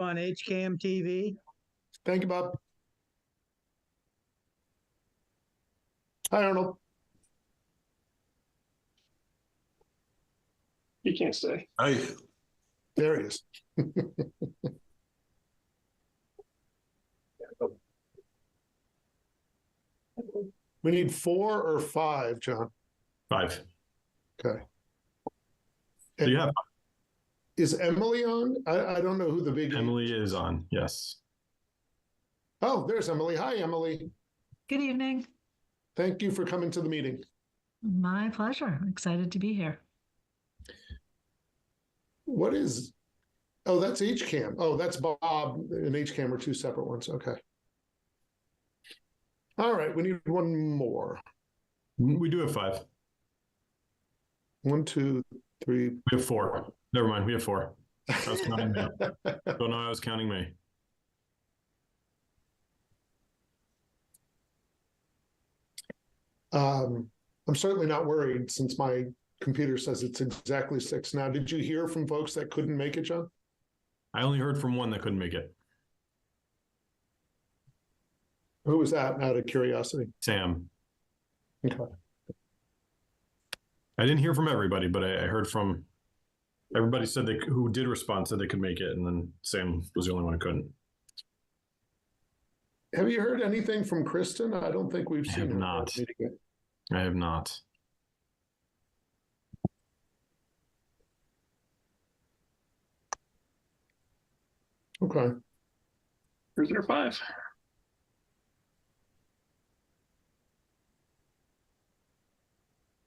on HCAM TV. Thank you, Bob. Hi, Arnold. You can't stay. Hi. There he is. We need 4 or 5, John. 5. Okay. So you have Is Emily on? I don't know who the big Emily is on. Yes. Oh, there's Emily. Hi, Emily. Good evening. Thank you for coming to the meeting. My pleasure. I'm excited to be here. What is, oh, that's HCAM. Oh, that's Bob and HCAM are 2 separate ones. Okay. All right, we need 1 more. We do have 5. 1, 2, 3. We have 4. Never mind. We have 4. I was counting me. Don't know. I was counting me. I'm certainly not worried since my computer says it's exactly 6. Now, did you hear from folks that couldn't make it, John? I only heard from one that couldn't make it. Who was that, out of curiosity? Sam. Okay. I didn't hear from everybody, but I heard from everybody said who did respond said they could make it, and then Sam was the only one who couldn't. Have you heard anything from Kristen? I don't think we've I seen have her. not. I have not. Okay. Prisoner 5.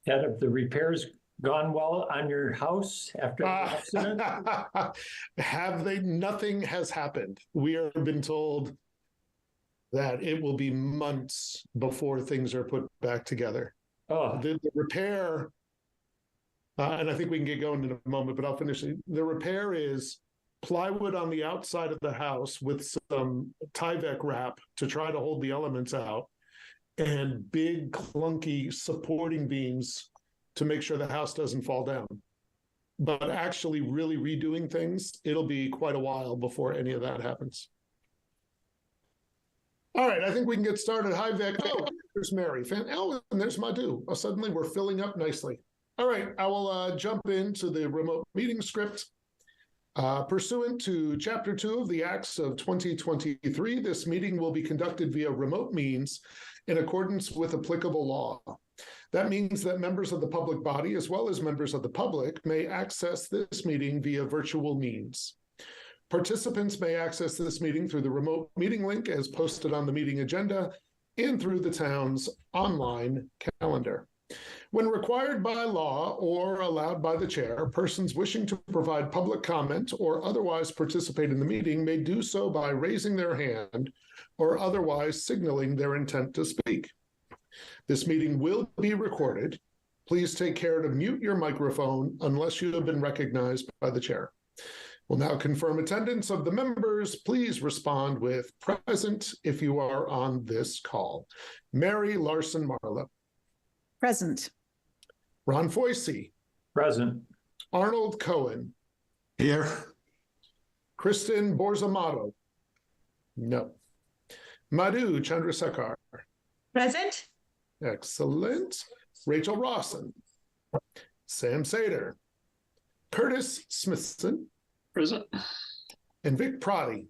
Have the repairs gone well on your house after the accident? Have they? Nothing has happened. We have been told that it will be months before things are put back together. Oh, The repair, and I think we can get going in a moment, but I'll finish. The repair is plywood on the outside of the house with some Tyvek wrap to try to hold the elements out, and big clunky supporting beams to make sure the house doesn't fall down. But actually really redoing things, it'll be quite a while before any of that happens. All right, I think we can get started. Hi, Vic. Oh, there's Mary. Oh, and there's Madhu. Oh, suddenly we're filling up nicely. All right, I will jump into the remote meeting script. Pursuant to Chapter 2 of the Acts of 2023, this meeting will be conducted via remote means in accordance with applicable law. That means that members of the public body, as well as members of the public, may access this meeting via virtual means. Participants may access this meeting through the remote meeting link as posted on the meeting agenda and through the town's online calendar. When required by law or allowed by the chair, persons wishing to provide public comment or otherwise participate in the meeting may do so by raising their hand or otherwise signaling their intent to speak. This meeting will be recorded. Please take care to mute your microphone unless you have been recognized by the chair. We'll now confirm attendance of the members. Please respond with present if you are on this call. Mary Larson Marlowe. Present. Ron Foisey. present. Arnold Cohen. Here. Kristen Borzamato. No. Madhu Chandrasekhar. Present. Excellent. Rachel Rawson. Sam Sater. Curtis Smithson. Present. And Vic Prati.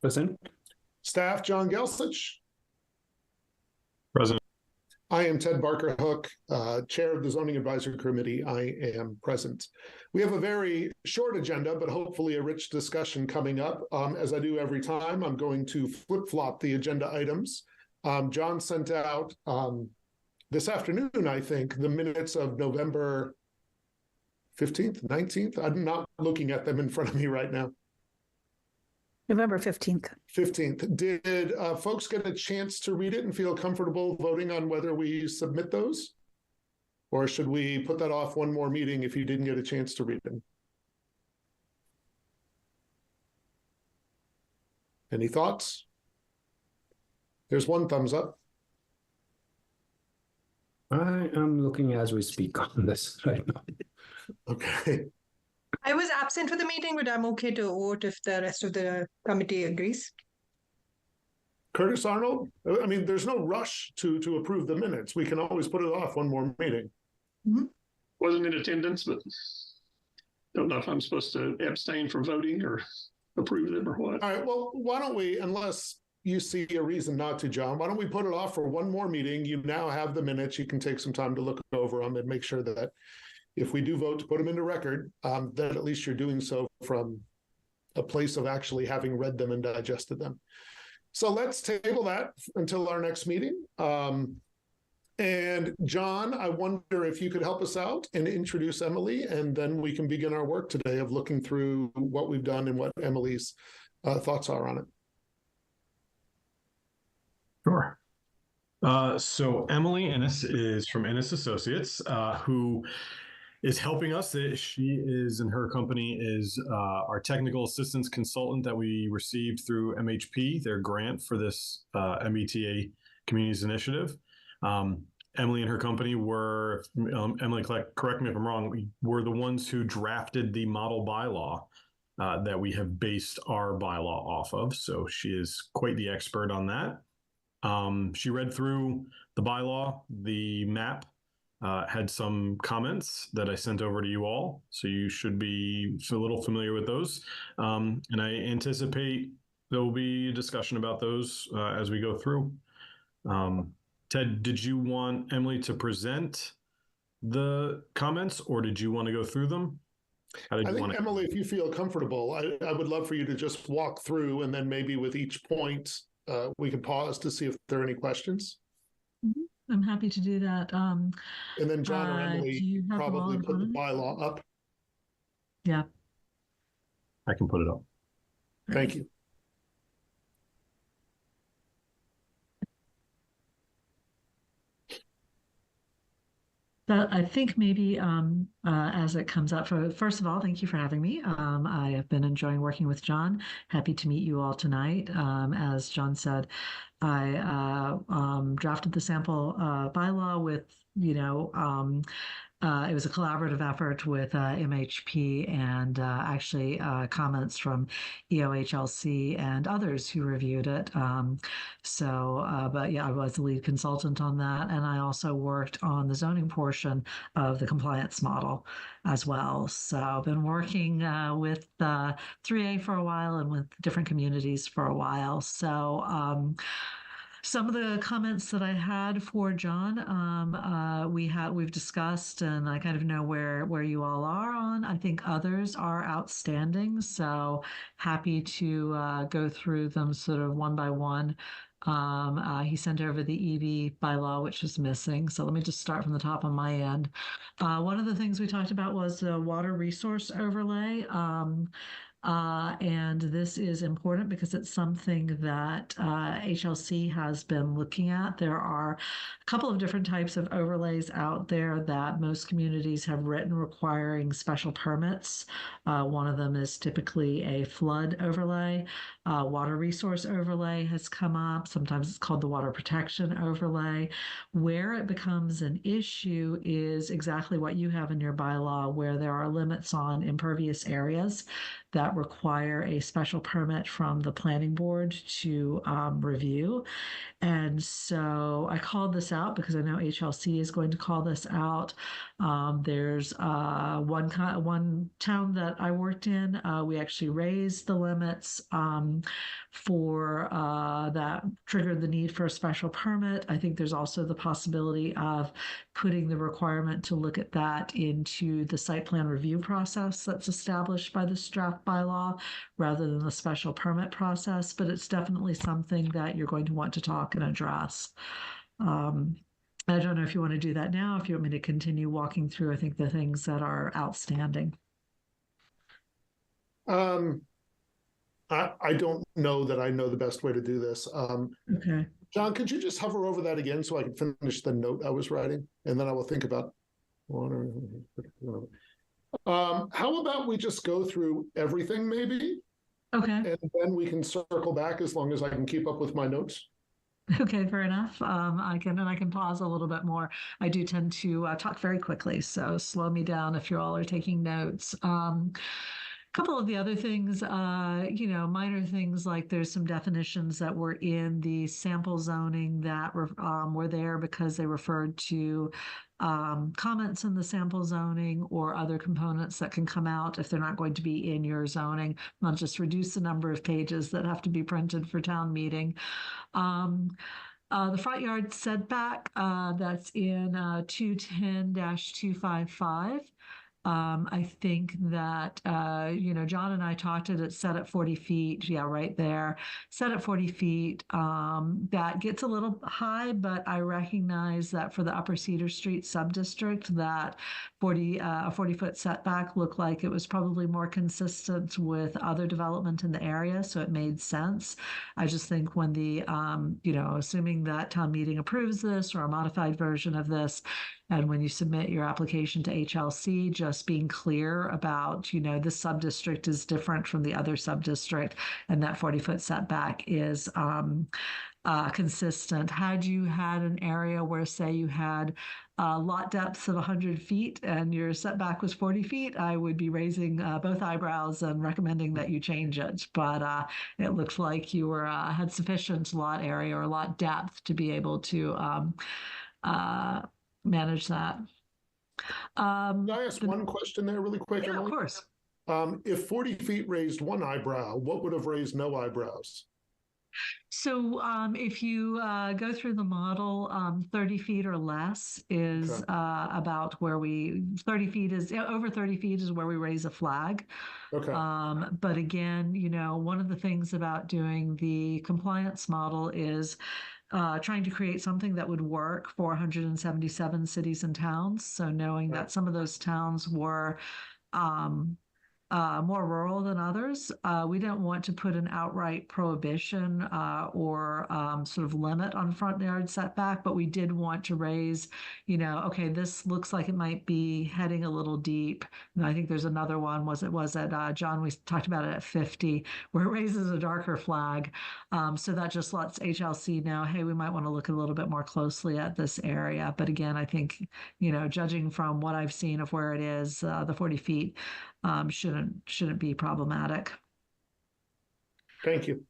Present. Staff John Gelsich. Present. I am Ted Barker Hook, Chair of the Zoning Advisory Committee. I am present. We have a very short agenda, but hopefully a rich discussion coming up. As I do every time, I'm going to flip-flop the agenda items. John sent out this afternoon, I think, the minutes of November 15th, 19th. I'm not looking at them in front of me right now. November 15th. 15th. Did folks get a chance to read it and feel comfortable voting on whether we submit those? Or should we put that off one more meeting if you didn't get a chance to read them? Any thoughts? There's one thumbs up. I am looking as we speak on this right now. Okay. I was absent for the meeting, but I'm okay to vote if the rest of the committee agrees. Curtis Arnold, I mean, there's no rush to approve the minutes. We can always put it off one more meeting. Wasn't in attendance, but don't know if I'm supposed to abstain from voting or approve them or what. All right, well, why don't we, unless you see a reason not to, John, why don't we put it off for one more meeting? You now have the minutes. You can take some time to look over them and make sure that if we do vote to put them into record, that at least you're doing so from a place of actually having read them and digested them. So let's table that until our next meeting. And John, I wonder if you could help us out and introduce Emily, and then we can begin our work today of looking through what we've done and what Emily's thoughts are on it. Sure. So Emily Innes is from Innes Associates, who is helping us. She is, and her company is our technical assistance consultant that we received through MHP, their grant for this MBTA Communities Initiative. Emily and her company were, Emily, correct me if I'm wrong, were the ones who drafted the model bylaw that we have based our bylaw off of. So she is quite the expert on that. She read through the bylaw, the map, had some comments that I sent over to you all. So you should be a little familiar with those. And I anticipate there will be a discussion about those as we go through. Ted, did you want Emily to present the comments, or did you want to go through them? I think, Emily, if you feel comfortable, I would love for you to just walk through, and then maybe with each point, we can pause to see if there are any questions. I'm happy to do that. And then John or do Emily you have them all probably in put the front of you? bylaw up. Yeah. I can put it up. Thank you. But I think maybe as it comes up, first of all, thank you for having me. I have been enjoying working with John. Happy to meet you all tonight. As John said, I drafted the sample bylaw with, it was a collaborative effort with MHP and actually comments from EOHLC and others who reviewed it. But yeah, I was the lead consultant on that. And I also worked on the zoning portion of the compliance model as well. So I've been working with 3A for a while and with different communities for a while. So some of the comments that I had for John, we've discussed, and I kind of know where you all are on. I think others are outstanding, so happy to go through them sort of one by one. He sent over the EV bylaw, which was missing. So let me just start from the top on my end. One of the things we talked about was the water resource overlay. And this is important because it's something that HLC has been looking at. There are a couple of different types of overlays out there that most communities have written requiring special permits. One of them is typically a flood overlay. Water resource overlay has come up. Sometimes it's called the water protection overlay. Where it becomes an issue is exactly what you have in your bylaw, where there are limits on impervious areas that require a special permit from the planning board to review. And so I called this out because I know HLC is going to call this out. There's one town that I worked in. We actually raised the limits for that triggered the need for a special permit. I think there's also the possibility of putting the requirement to look at that into the site plan review process that's established by the draft bylaw rather than the special permit process. But it's definitely something that you're going to want to talk and address. I don't know if you want to do that now, if you want me to continue walking through, I think, the things that are outstanding. I don't know that I know the best way to do this. Okay. John, could you just hover over that again so I can finish the note I was writing? And then I will think about water. How about we just go through everything maybe? Okay. And then we can circle back as long as I can keep up with my notes. Okay, fair enough. I can pause a little bit more. I do tend to talk very quickly, so slow me down if you all are taking notes. Couple of the other things, minor things like there's some definitions that were in the sample zoning that were there because they referred to comments in the sample zoning or other components that can come out if they're not going to be in your zoning. I'll just reduce the number of pages that have to be printed for town meeting. The front yard setback, that's in 210-255. I think that, John and I talked it, it's set at 40 feet. Yeah, right there. Set at 40 feet. That gets a little high, but I recognize that for the Upper Cedar Street subdistrict, that a 40-foot setback looked like it was probably more consistent with other development in the area, so it made sense. I just think when assuming that town meeting approves this or a modified version of this, and when you submit your application to HLC, just being clear about, this sub-district is different from the other sub-district, and that 40-foot setback is consistent. Had you had an area where, say, you had lot depths of 100 feet and your setback was 40 feet, I would be raising both eyebrows and recommending that you change it. But it looks like you had sufficient lot area or lot depth to be able to manage that. Can I ask one question there really quick, Yeah, Emily? of course. If 40 feet raised one eyebrow, what would have raised no eyebrows? So if you go through the model, 30 feet or less is Okay. about where over 30 feet is where we raise a flag. Okay. But again, one of the things about doing the compliance model is trying to create something that would work for 177 cities and towns. So knowing that some of those towns were more rural than others, we don't want to put an outright prohibition or sort of limit on front yard setback, but we did want to raise, okay, this looks like it might be heading a little deep. And I think there's another one, John, we talked about it at 50, where it raises a darker flag. So that just lets HLC know, hey, we might want to look a little bit more closely at this area. But again, I think, judging from what I've seen of where it is, the 40 feet shouldn't be problematic. Thank you.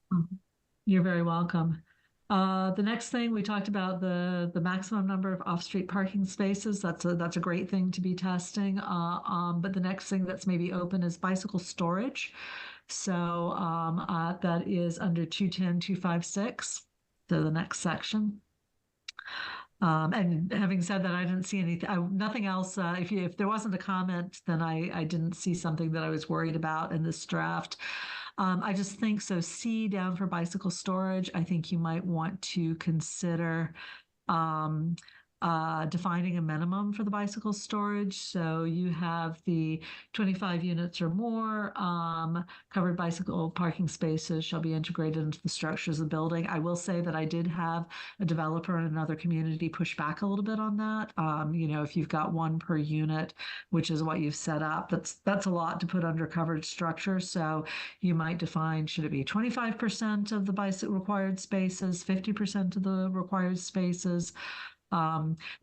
You're very welcome. The next thing we talked about the maximum number of off-street parking spaces. That's a great thing to be testing. But the next thing that's maybe open is bicycle storage. So that is under 210-256. So the next section. And having said that, I didn't see anything, nothing else. If there wasn't a comment, then I didn't see something that I was worried about in this draft. I just think so. C down for bicycle storage. I think you might want to consider defining a minimum for the bicycle storage. So you have the 25 units or more. Covered bicycle parking spaces shall be integrated into the structures of the building. I will say that I did have a developer in another community push back a little bit on that. If you've got one per unit, which is what you've set up, that's a lot to put under covered structure. So you might define, should it be 25% of the bicycle required spaces, 50% of the required spaces?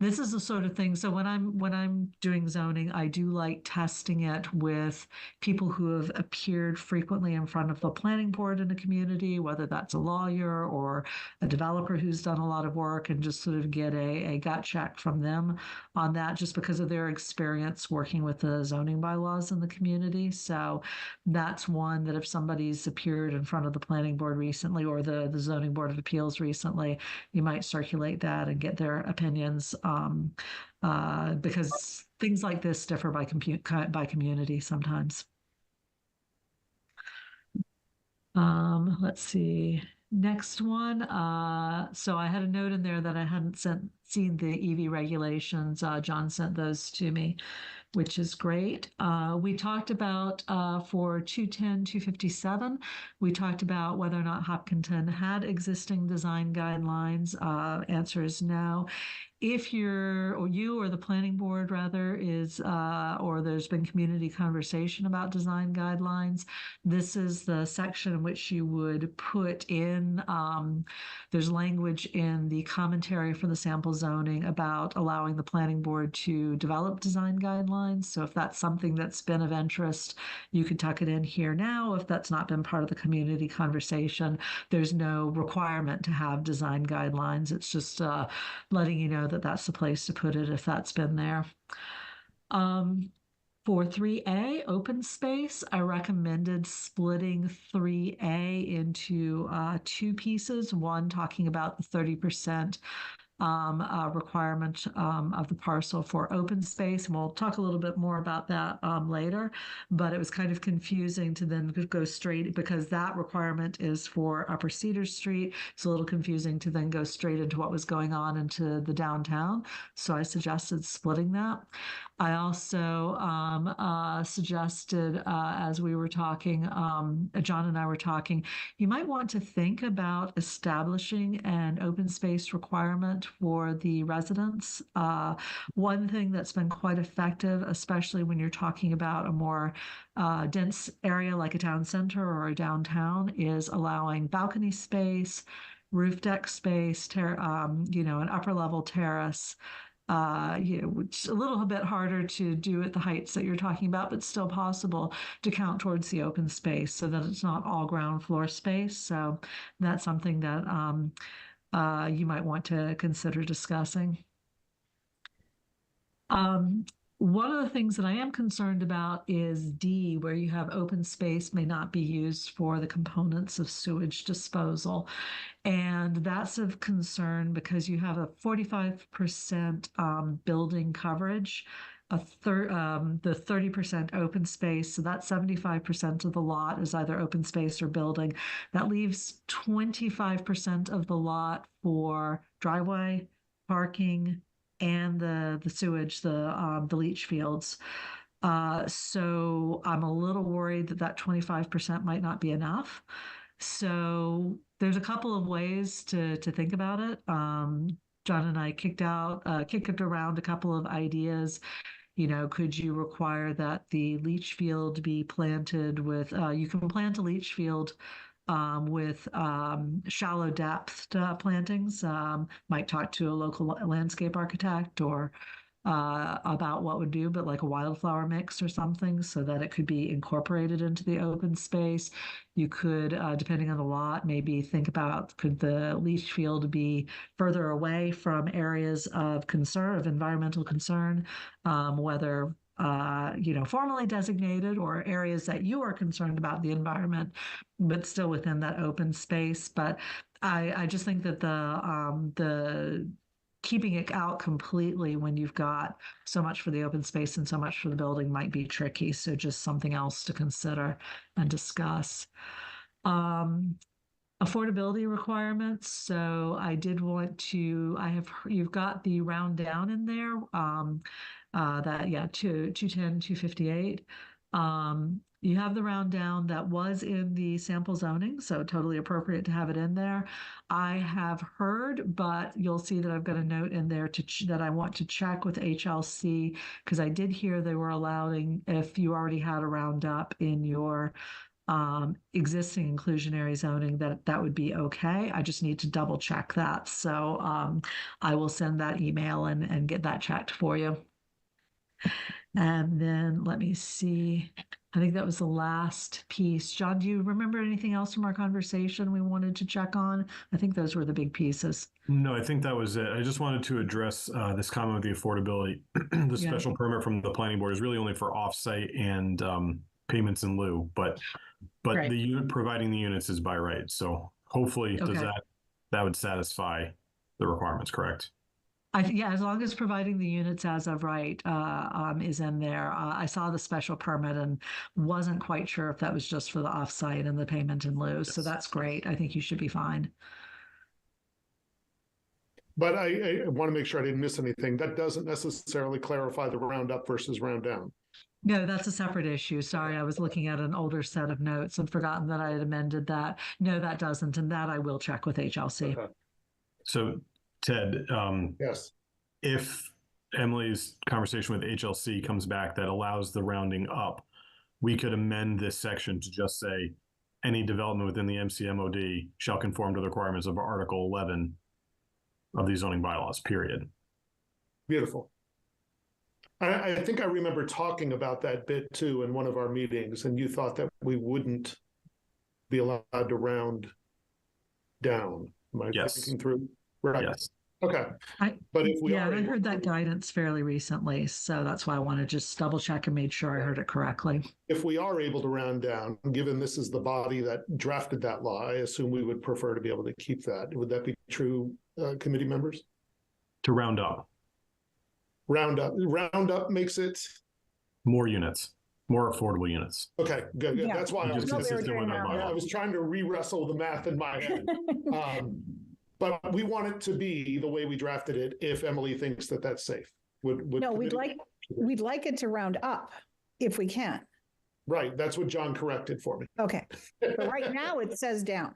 This is the sort of thing. So when I'm doing zoning, I do like testing it with people who have appeared frequently in front of the planning board in a community, whether that's a lawyer or a developer who's done a lot of work, and just sort of get a gut check from them on that, just because of their experience working with the zoning bylaws in the community. So that's one that if somebody's appeared in front of the planning board recently or the zoning board of appeals recently, you might circulate that and get their opinions, because things like this differ by community sometimes. Let's see. Next one. So I had a note in there that I hadn't seen the EV regulations. John sent those to me, which is great. We talked about for 210, 257, we talked about whether or not Hopkinton had existing design guidelines. Answer is no. If you or the planning board rather is, or there's been community conversation about design guidelines, this is the section in which you would put in, there's language in the commentary for the sample zoning about allowing the planning board to develop design guidelines. So if that's something that's been of interest, you could tuck it in here now. If that's not been part of the community conversation, there's no requirement to have design guidelines. It's just letting you know that that's the place to put it if that's been there. For 3A, open space, I recommended splitting 3A into two pieces. One talking about the 30% requirement of the parcel for open space. And we'll talk a little bit more about that later, but it was kind of confusing to then go straight, because that requirement is for Upper Cedar Street. It's a little confusing to then go straight into what was going on into the downtown. So I suggested splitting that. I also suggested, as we were talking, John and I were talking, you might want to think about establishing an open space requirement for the residents. One thing that's been quite effective, especially when you're talking about a more dense area like a town center or a downtown, is allowing balcony space, roof deck space, an upper level terrace. Which is a little bit harder to do at the heights that you're talking about, but still possible to count towards the open space so that it's not all ground floor space. So that's something that you might want to consider discussing. One of the things that I am concerned about is D, where you have open space may not be used for the components of sewage disposal. And that's of concern because you have a 45% building coverage, the 30% open space. So that's 75% of the lot is either open space or building. That leaves 25% of the lot for driveway, parking, and the sewage, the leach fields. So I'm a little worried that 25% might not be enough. So there's a couple of ways to think about it. John and I kicked around a couple of ideas. Could you require that the leach field be planted with, you can plant a leach field with shallow depth plantings. Might talk to a local landscape architect or about what would do, but like a wildflower mix or something so that it could be incorporated into the open space. You could, depending on the lot, maybe think about, could the leach field be further away from areas of concern, of environmental concern, whether formally designated or areas that you are concerned about the environment, but still within that open space. But I just think that the keeping it out completely when you've got so much for the open space and so much for the building might be tricky. So just something else to consider and discuss. Affordability requirements. So I did want to, you've got the round down in there. 210, 258. You have the round down that was in the sample zoning, so totally appropriate to have it in there. I have heard, but you'll see that I've got a note in there that I want to check with HLC, because I did hear they were allowing, if you already had a roundup in your existing inclusionary zoning, that would be okay. I just need to double check that. So I will send that email and get that checked for you. And then let me see. I think that was the last piece. John, do you remember anything else from our conversation we wanted to check on? I think those were the big pieces. No, I think that was it. I just wanted to address this comment with the affordability. The special permit from the planning board is really only for offsite and payments in lieu, but right. The unit providing the units is by right. So hopefully that would satisfy the requirements, correct? As long as providing the units as of right is in there. I saw the special permit and wasn't quite sure if that was just for the offsite and the payment in lieu. Yes. So that's great. I think you should be fine. But I want to make sure I didn't miss anything. That doesn't necessarily clarify the round up versus round down. No, that's a separate issue. Sorry, I was looking at an older set of notes and forgotten that I had amended that. No, that doesn't, and that I will check with HLC. Okay. So, Ted, Yes. if Emily's conversation with HLC comes back that allows the rounding up, we could amend this section to just say any development within the MCMOD shall conform to the requirements of Article 11 of the zoning bylaws, period. Beautiful. I think I remember talking about that bit too in one of our meetings, and you thought that we wouldn't be allowed to round down. Am I Yes. thinking through? Right. Yes. Okay. But if we Yeah, are I able heard that to- guidance fairly recently, so that's why I want to just double check and make sure I heard it correctly. If we are able to round down, given this is the body that drafted that law, I assume we would prefer to be able to keep that. Would that be true, committee members? To round up Round up makes it, more units, more affordable units. okay, good. Yeah. That's why I Just was, what we were consistent with doing our earlier. I bylaw. was trying to re-wrestle the math in my head. But we want it to be the way we drafted it if Emily thinks that that's safe. Would No, we'd committee- like it to round up if we can. Right, that's what John corrected for me, Okay. But right now it says down.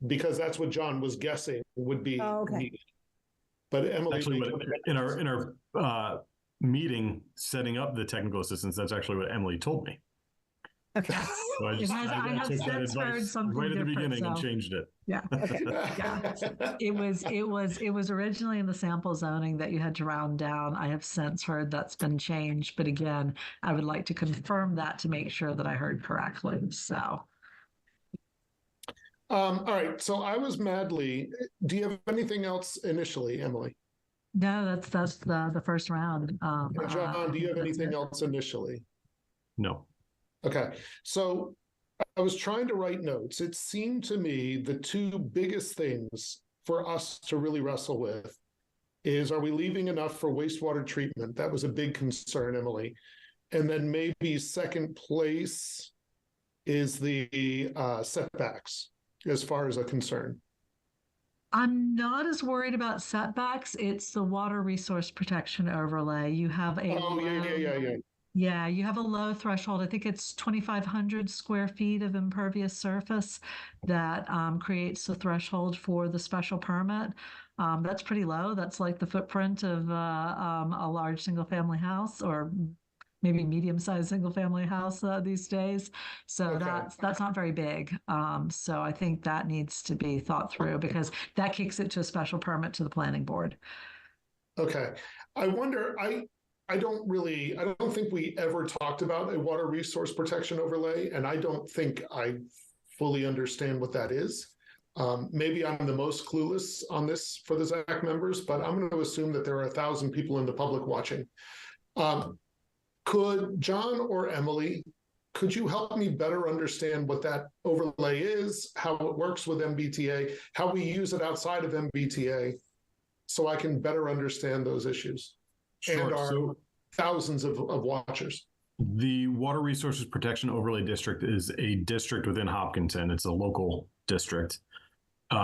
because that's what John was guessing would be Oh, okay. needed. But Emily. Actually, in our meeting setting up the technical assistance, that's actually what Emily told me. Okay. So I just I have took that since heard advice something right at the different, beginning and so- changed it. Yeah. Yeah. It was originally in the sample zoning that you had to round down. I have since heard that's been changed, but again, I would like to confirm that to make sure that I heard correctly. So, All right, so I was madly, do you have anything else initially, Emily? no, that's the first round. And John, do you have that's anything it. else initially? No. Okay, so I was trying to write notes. It seemed to me the two biggest things for us to really wrestle with is, are we leaving enough for wastewater treatment? That was a big concern, Emily. And then maybe second place is the setbacks as far as a concern. I'm not as worried about setbacks. It's the water resource protection overlay. You have a Oh, yeah. Yeah, you have a low threshold. I think it's 2,500 square feet of impervious surface that creates the threshold for the special permit. That's pretty low. That's like the footprint of a large single-family house, or maybe medium-sized single-family house these days. So Okay. that's not very big. So I think that needs to be thought through, because that kicks it to a special permit to the planning board. Okay, I wonder, I don't think we ever talked about a water resource protection overlay, and I don't think I fully understand what that is. Maybe I'm the most clueless on this for the ZAC members, but I'm going to assume that there are 1,000 people in the public watching. Could John or Emily, could you help me better understand what that overlay is, how it works with MBTA, how we use it outside of MBTA, so I can better understand those issues? And Sure. our So thousands of watchers. the Water Resources Protection Overlay District is a district within Hopkinton. It's a local district,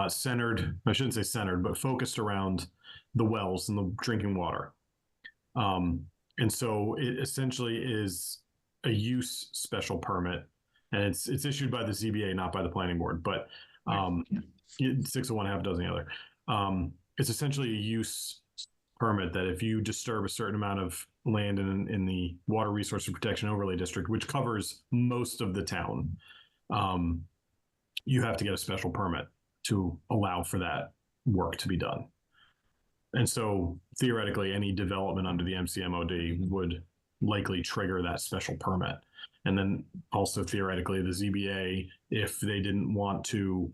centered, I shouldn't say centered, but focused around the wells and the drinking water. And so it essentially is a use special permit, and it's issued by the ZBA, not by the planning board, but 601 half dozen the other. It's essentially a use permit that if you disturb a certain amount of land in the Water Resources Protection Overlay District, which covers most of the town, you have to get a special permit to allow for that work to be done. And so theoretically, any development under the MCMOD would likely trigger that special permit. And then also theoretically, the ZBA, if they didn't want to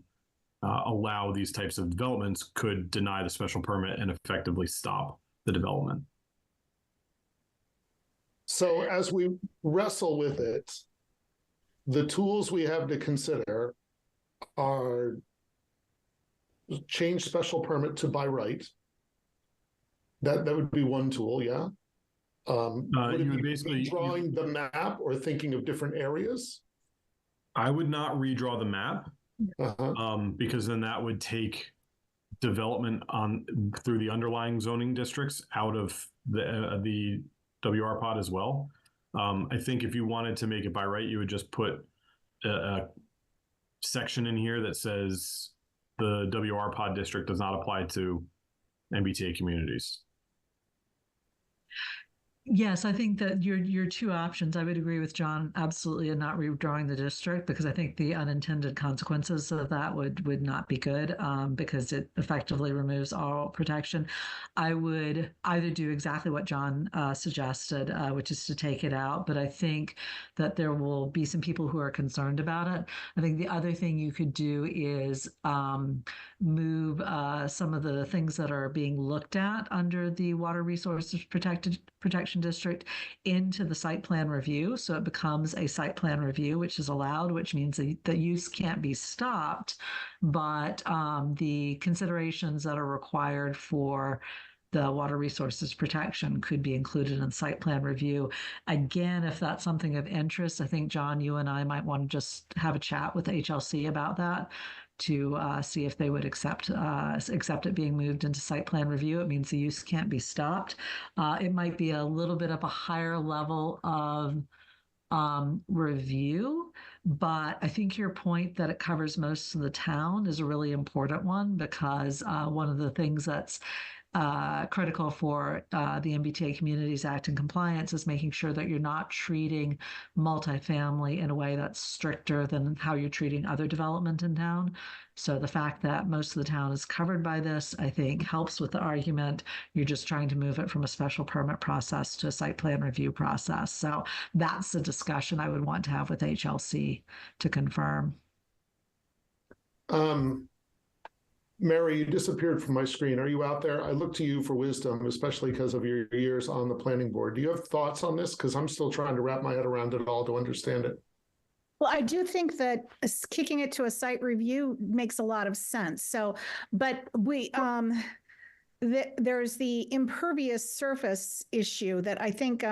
allow these types of developments, could deny the special permit and effectively stop the development. So as we wrestle with it, the tools we have to consider are change special permit to by right. That would be one tool, yeah. Would it You would be basically drawing the map or thinking of different areas? I would not redraw the map, Uh-huh. because then that would take development through the underlying zoning districts out of the WR pod as well. I think if you wanted to make it by right, you would just put a section in here that says the WR pod district does not apply to MBTA communities. Yes, I think that your two options, I would agree with John absolutely in not redrawing the district, because I think the unintended consequences of that would not be good, because it effectively removes all protection. I would either do exactly what John suggested, which is to take it out, but I think that there will be some people who are concerned about it. I think the other thing you could do is move some of the things that are being looked at under the Water Resources Protection District into the site plan review. So it becomes a site plan review, which is allowed, which means the use can't be stopped, but the considerations that are required for the water resources protection could be included in site plan review. Again, if that's something of interest, I think, John, you and I might want to just have a chat with HLC about that to see if they would accept it being moved into site plan review. It means the use can't be stopped. It might be a little bit of a higher level of review, but I think your point that it covers most of the town is a really important one, because one of the things that's critical for the MBTA Communities Act and compliance is making sure that you're not treating multifamily in a way that's stricter than how you're treating other development in town. So the fact that most of the town is covered by this, I think, helps with the argument. You're just trying to move it from a special permit process to a site plan review process. So that's the discussion I would want to have with HLC to confirm. Mary, you disappeared from my screen. Are you out there? I look to you for wisdom, especially because of your years on the planning board. Do you have thoughts on this? Because I'm still trying to wrap my head around it all to understand it. Well, I do think that kicking it to a site review makes a lot of sense. So, but there's the impervious surface issue that I think,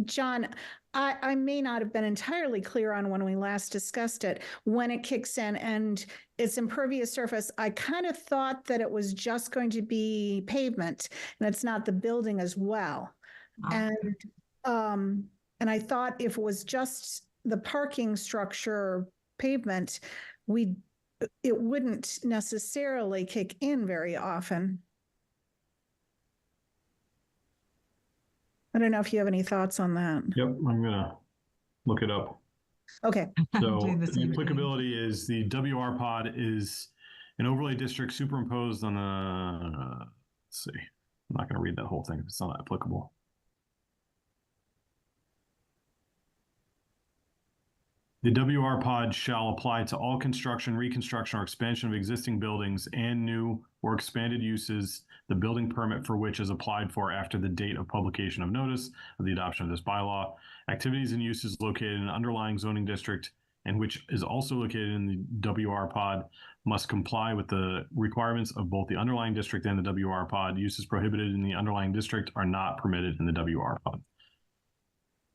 John, I may not have been entirely clear on when we last discussed it, when it kicks in and it's impervious surface. I kind of thought that it was just going to be pavement and it's not the building as well. Okay. And I thought if it was just the parking structure pavement, it wouldn't necessarily kick in very often. I don't know if you have any thoughts on that. Yep, I'm gonna look it up. Okay. So Doing the the same applicability is the WR pod is an overlay district superimposed on let's see, I'm not gonna read that whole thing if it's not applicable. The WR pod shall apply to all construction, reconstruction, or expansion of existing buildings and new or expanded uses, the building permit for which is applied for after the date of publication of notice of the adoption of this bylaw. Activities and uses located in an underlying zoning district and which is also located in the WR pod must comply with the requirements of both the underlying district and the WR pod. Uses prohibited in the underlying district are not permitted in the WR pod.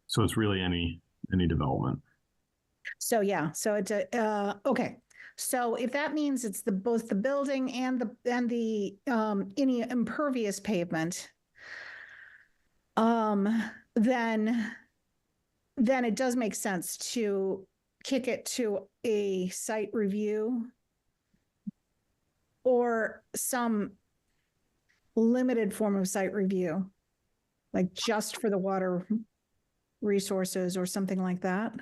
So it's really any development. So yeah, so it's okay. So if that means it's both the building and the any impervious pavement, then it does make sense to kick it to a site review or some limited form of site review, like just for the water resources or something like that.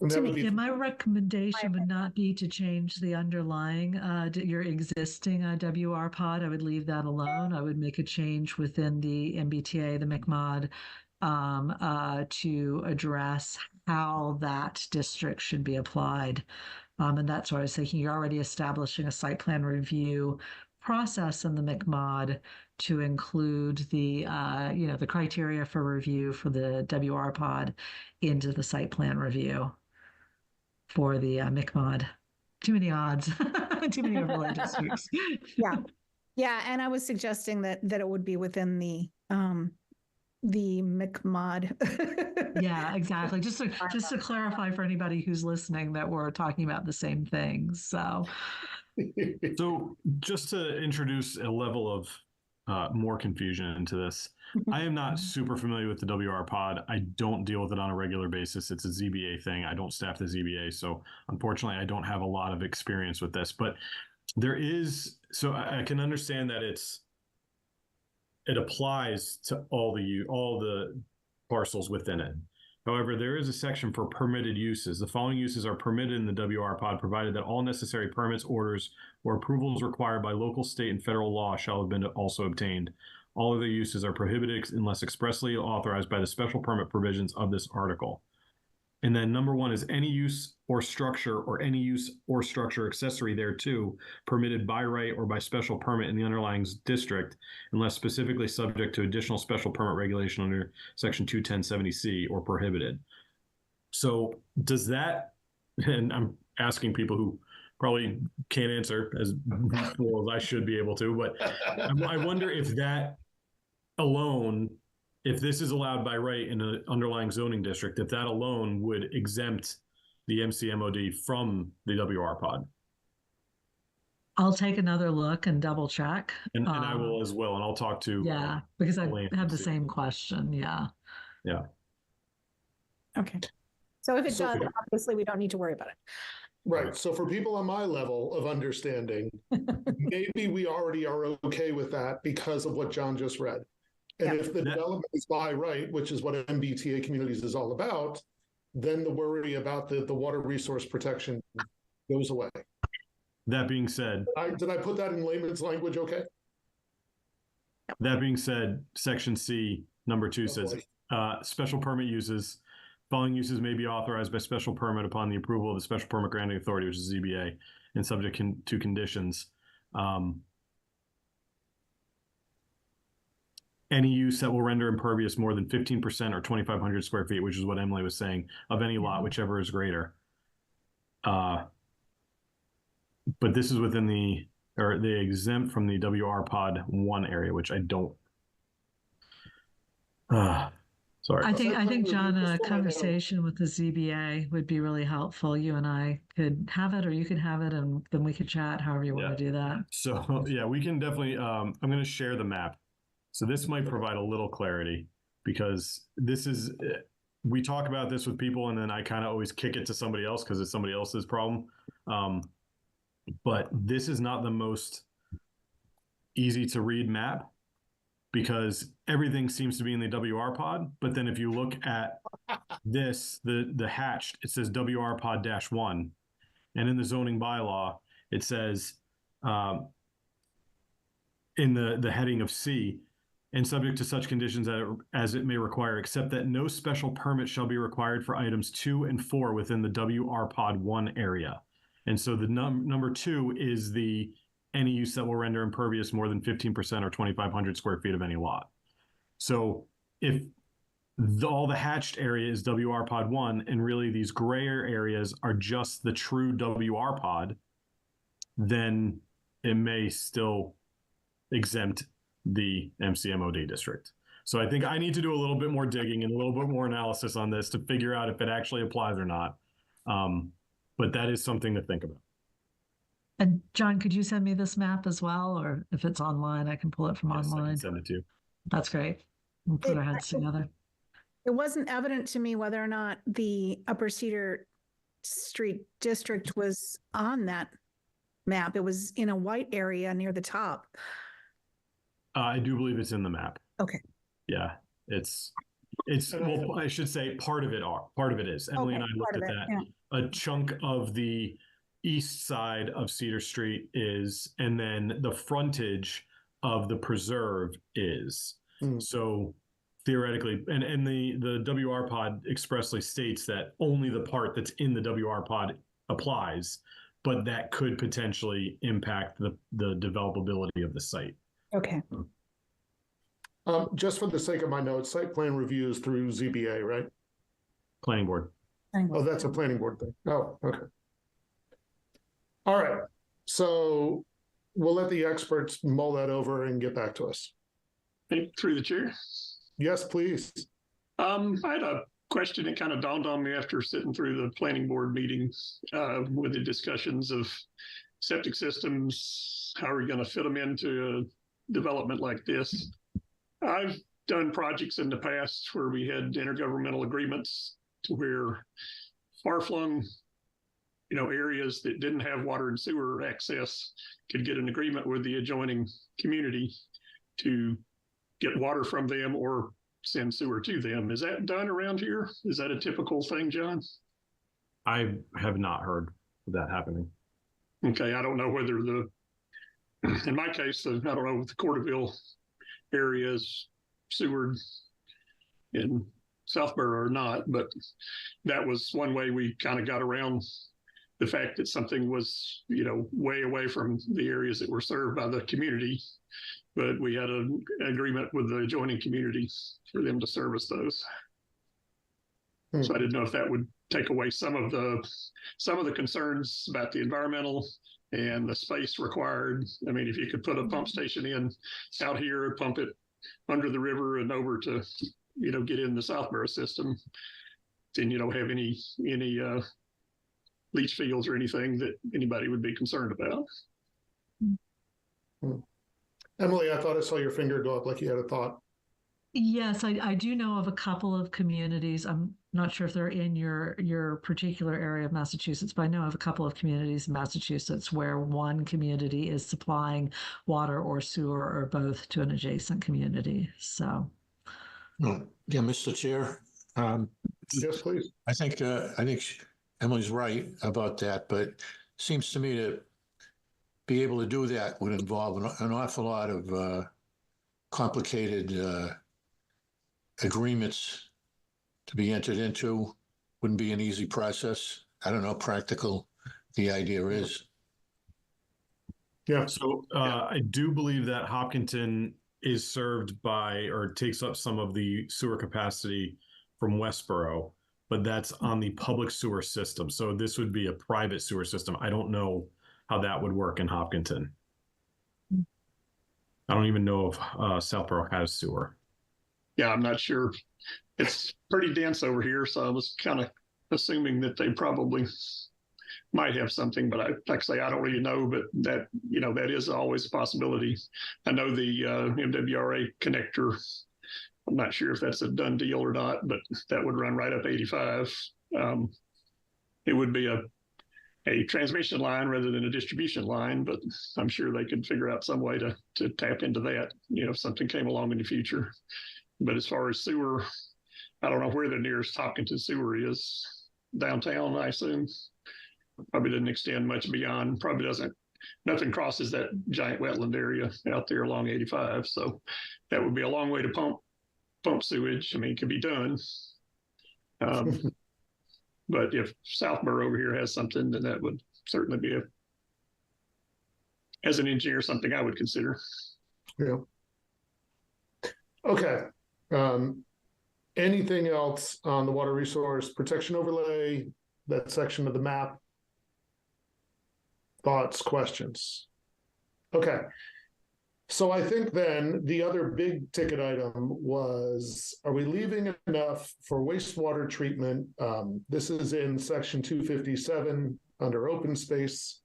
And that would be, Yeah, my recommendation would not be to change the underlying, your existing WR pod. I would leave that alone. I would make a change within the MBTA, the MCMOD, to address how that district should be applied. And that's what I was thinking. You're already establishing a site plan review process in the MCMOD to include the the criteria for review for the WR pod into the site plan review for the MCMOD. Too many odds, too many overlay districts. Yeah, and I was suggesting that it would be within the MCMOD. Yeah, exactly. Just to clarify for anybody who's listening that we're talking about the same thing. So, So just to introduce a level of more confusion into this, I am not super familiar with the WR pod. I don't deal with it on a regular basis. It's a ZBA thing. I don't staff the ZBA. So unfortunately, I don't have a lot of experience with this, but there is, so I can understand that it applies to all the parcels within it. However, there is a section for permitted uses. The following uses are permitted in the WR pod, provided that all necessary permits, orders, or approvals required by local, state, and federal law shall have been also obtained. All other uses are prohibited unless expressly authorized by the special permit provisions of this article. And then number 1 is any use or structure accessory thereto permitted by right or by special permit in the underlying district, unless specifically subject to additional special permit regulation under section 21070C or prohibited. So does that, and I'm asking people who probably can't answer as well as I should be able to, but I wonder if that alone, if this is allowed by right in an underlying zoning district, if that alone would exempt the MCMOD from the WR pod. I'll take another look and double check. And I will as well. And I'll talk to. Yeah, because I Elaine have and the see. same question. Yeah. Yeah. Okay. So if it So- does, obviously we don't need to worry about it. Right. So for people on my level of understanding, maybe we already are okay with that because of what John just read. And Yeah. if the That- development is by right, which is what MBTA communities is all about, then the worry about the water resource protection goes away. That being said, Did I put that in layman's language? Okay. section C, number 2 Oh, says, boy. special permit uses, following uses may be authorized by special permit upon the approval of the special permit granting authority, which is ZBA, and subject to conditions. Any use that will render impervious more than 15% or 2,500 square feet, which is what Emily was saying, of any lot, whichever is greater. But this is within they exempt from the WR pod 1 area, which I don't. Sorry. I about think, that. John, a Just wanna know. conversation with the ZBA would be really helpful. You and I could have it, or you could have it, and then we could chat however you want to do that. So yeah, we can definitely, I'm going to share the map. So this might provide a little clarity because this is, we talk about this with people and then I kind of always kick it to somebody else because it's somebody else's problem. But this is not the most easy to read map because everything seems to be in the WR pod. But then if you look at this, the hatched, it says WR pod -1. And in the zoning bylaw, it says in the heading of C, and subject to such conditions as it may require, except that no special permit shall be required for items 2 and 4 within the WR pod 1 area. And so the number 2 is the any use that will render impervious more than 15% or 2,500 square feet of any lot. So if all the hatched area is WR pod 1 and really these grayer areas are just the true WR pod, then it may still exempt the MCMOD district. So I think I need to do a little bit more digging and a little bit more analysis on this to figure out if it actually applies or not. But that is something to think about. And John, could you send me this map as well? Or if it's online, I can pull it from Yes, I can online. send it to you. That's great. We'll put our heads together. It wasn't evident to me whether or not the Upper Cedar Street district was on that map. It was in a white area near the top. I do believe it's in the map. Okay. Yeah, it's well, I should say part of it is. Emily and I Okay, looked part at of that. it, yeah. A chunk of the east side of Cedar Street is, and then the frontage of the preserve is. Hmm. So theoretically, and the WR pod expressly states that only the part that's in the WR pod applies, but that could potentially impact the developability of the site. Okay. Just for the sake of my notes, site plan reviews through ZBA, right? Planning board. Oh, that's a planning board thing. Oh, okay. All right. So we'll let the experts mull that over and get back to us. Hey, through the chair. Yes, please. I had a question that kind of dawned on me after sitting through the planning board meeting with the discussions of septic systems, how are we going to fit them into a development like this? I've done projects in the past where we had intergovernmental agreements to where far-flung, areas that didn't have water and sewer access could get an agreement with the adjoining community to get water from them or send sewer to them. Is that done around here? Is that a typical thing, John? I have not heard of that happening. Okay, I don't know whether in my case, I don't know if the Corderville area is sewered in Southborough or not, but that was one way we kind of got around the fact that something was, way away from the areas that were served by the community, but we had an agreement with the adjoining community for them to service those. So I didn't know if that would take away some of the concerns about the environmental and the space required. I mean, if you could put a pump station in out here, pump it under the river and over to, get in the Southborough system, then you don't have any leach fields or anything that anybody would be concerned about. Emily, I thought I saw your finger go up like you had a thought. Yes, I do know of a couple of communities. I'm not sure if they're in your particular area of Massachusetts, but I know of a couple of communities in Massachusetts where one community is supplying water or sewer or both to an adjacent community. So, yeah, Mr. Chair. Yes, please. I think Emily's right about that, but it seems to me to be able to do that would involve an awful lot of complicated agreements to be entered into. Wouldn't be an easy process. I don't know how practical the idea is. Yeah. So I do believe that Hopkinton is served by or takes up some of the sewer capacity from Westboro, but that's on the public sewer system. So this would be a private sewer system. I don't know how that would work in Hopkinton. I don't even know if Southborough has sewer. Yeah, I'm not sure. It's pretty dense over here, so I was kind of assuming that they probably might have something, but like I say, I don't really know, but that, that is always a possibility. I know the MWRA connector, I'm not sure if that's a done deal or not, but that would run right up 85. It would be a transmission line rather than a distribution line, but I'm sure they could figure out some way to tap into that, if something came along in the future. But as far as sewer, I don't know where the nearest Hopkinton sewer is. Downtown, I assume. Probably doesn't extend much beyond, nothing crosses that giant wetland area out there along 85. So that would be a long way to pump sewage. I mean, it could be done. But if Southborough over here has something, then that would certainly be as an engineer, something I would consider. Yeah. Okay. Anything else on the water resource protection overlay, that section of the map? Thoughts, questions? Okay. So I think then the other big ticket item was, are we leaving enough for wastewater treatment? This is in section 257 under open space.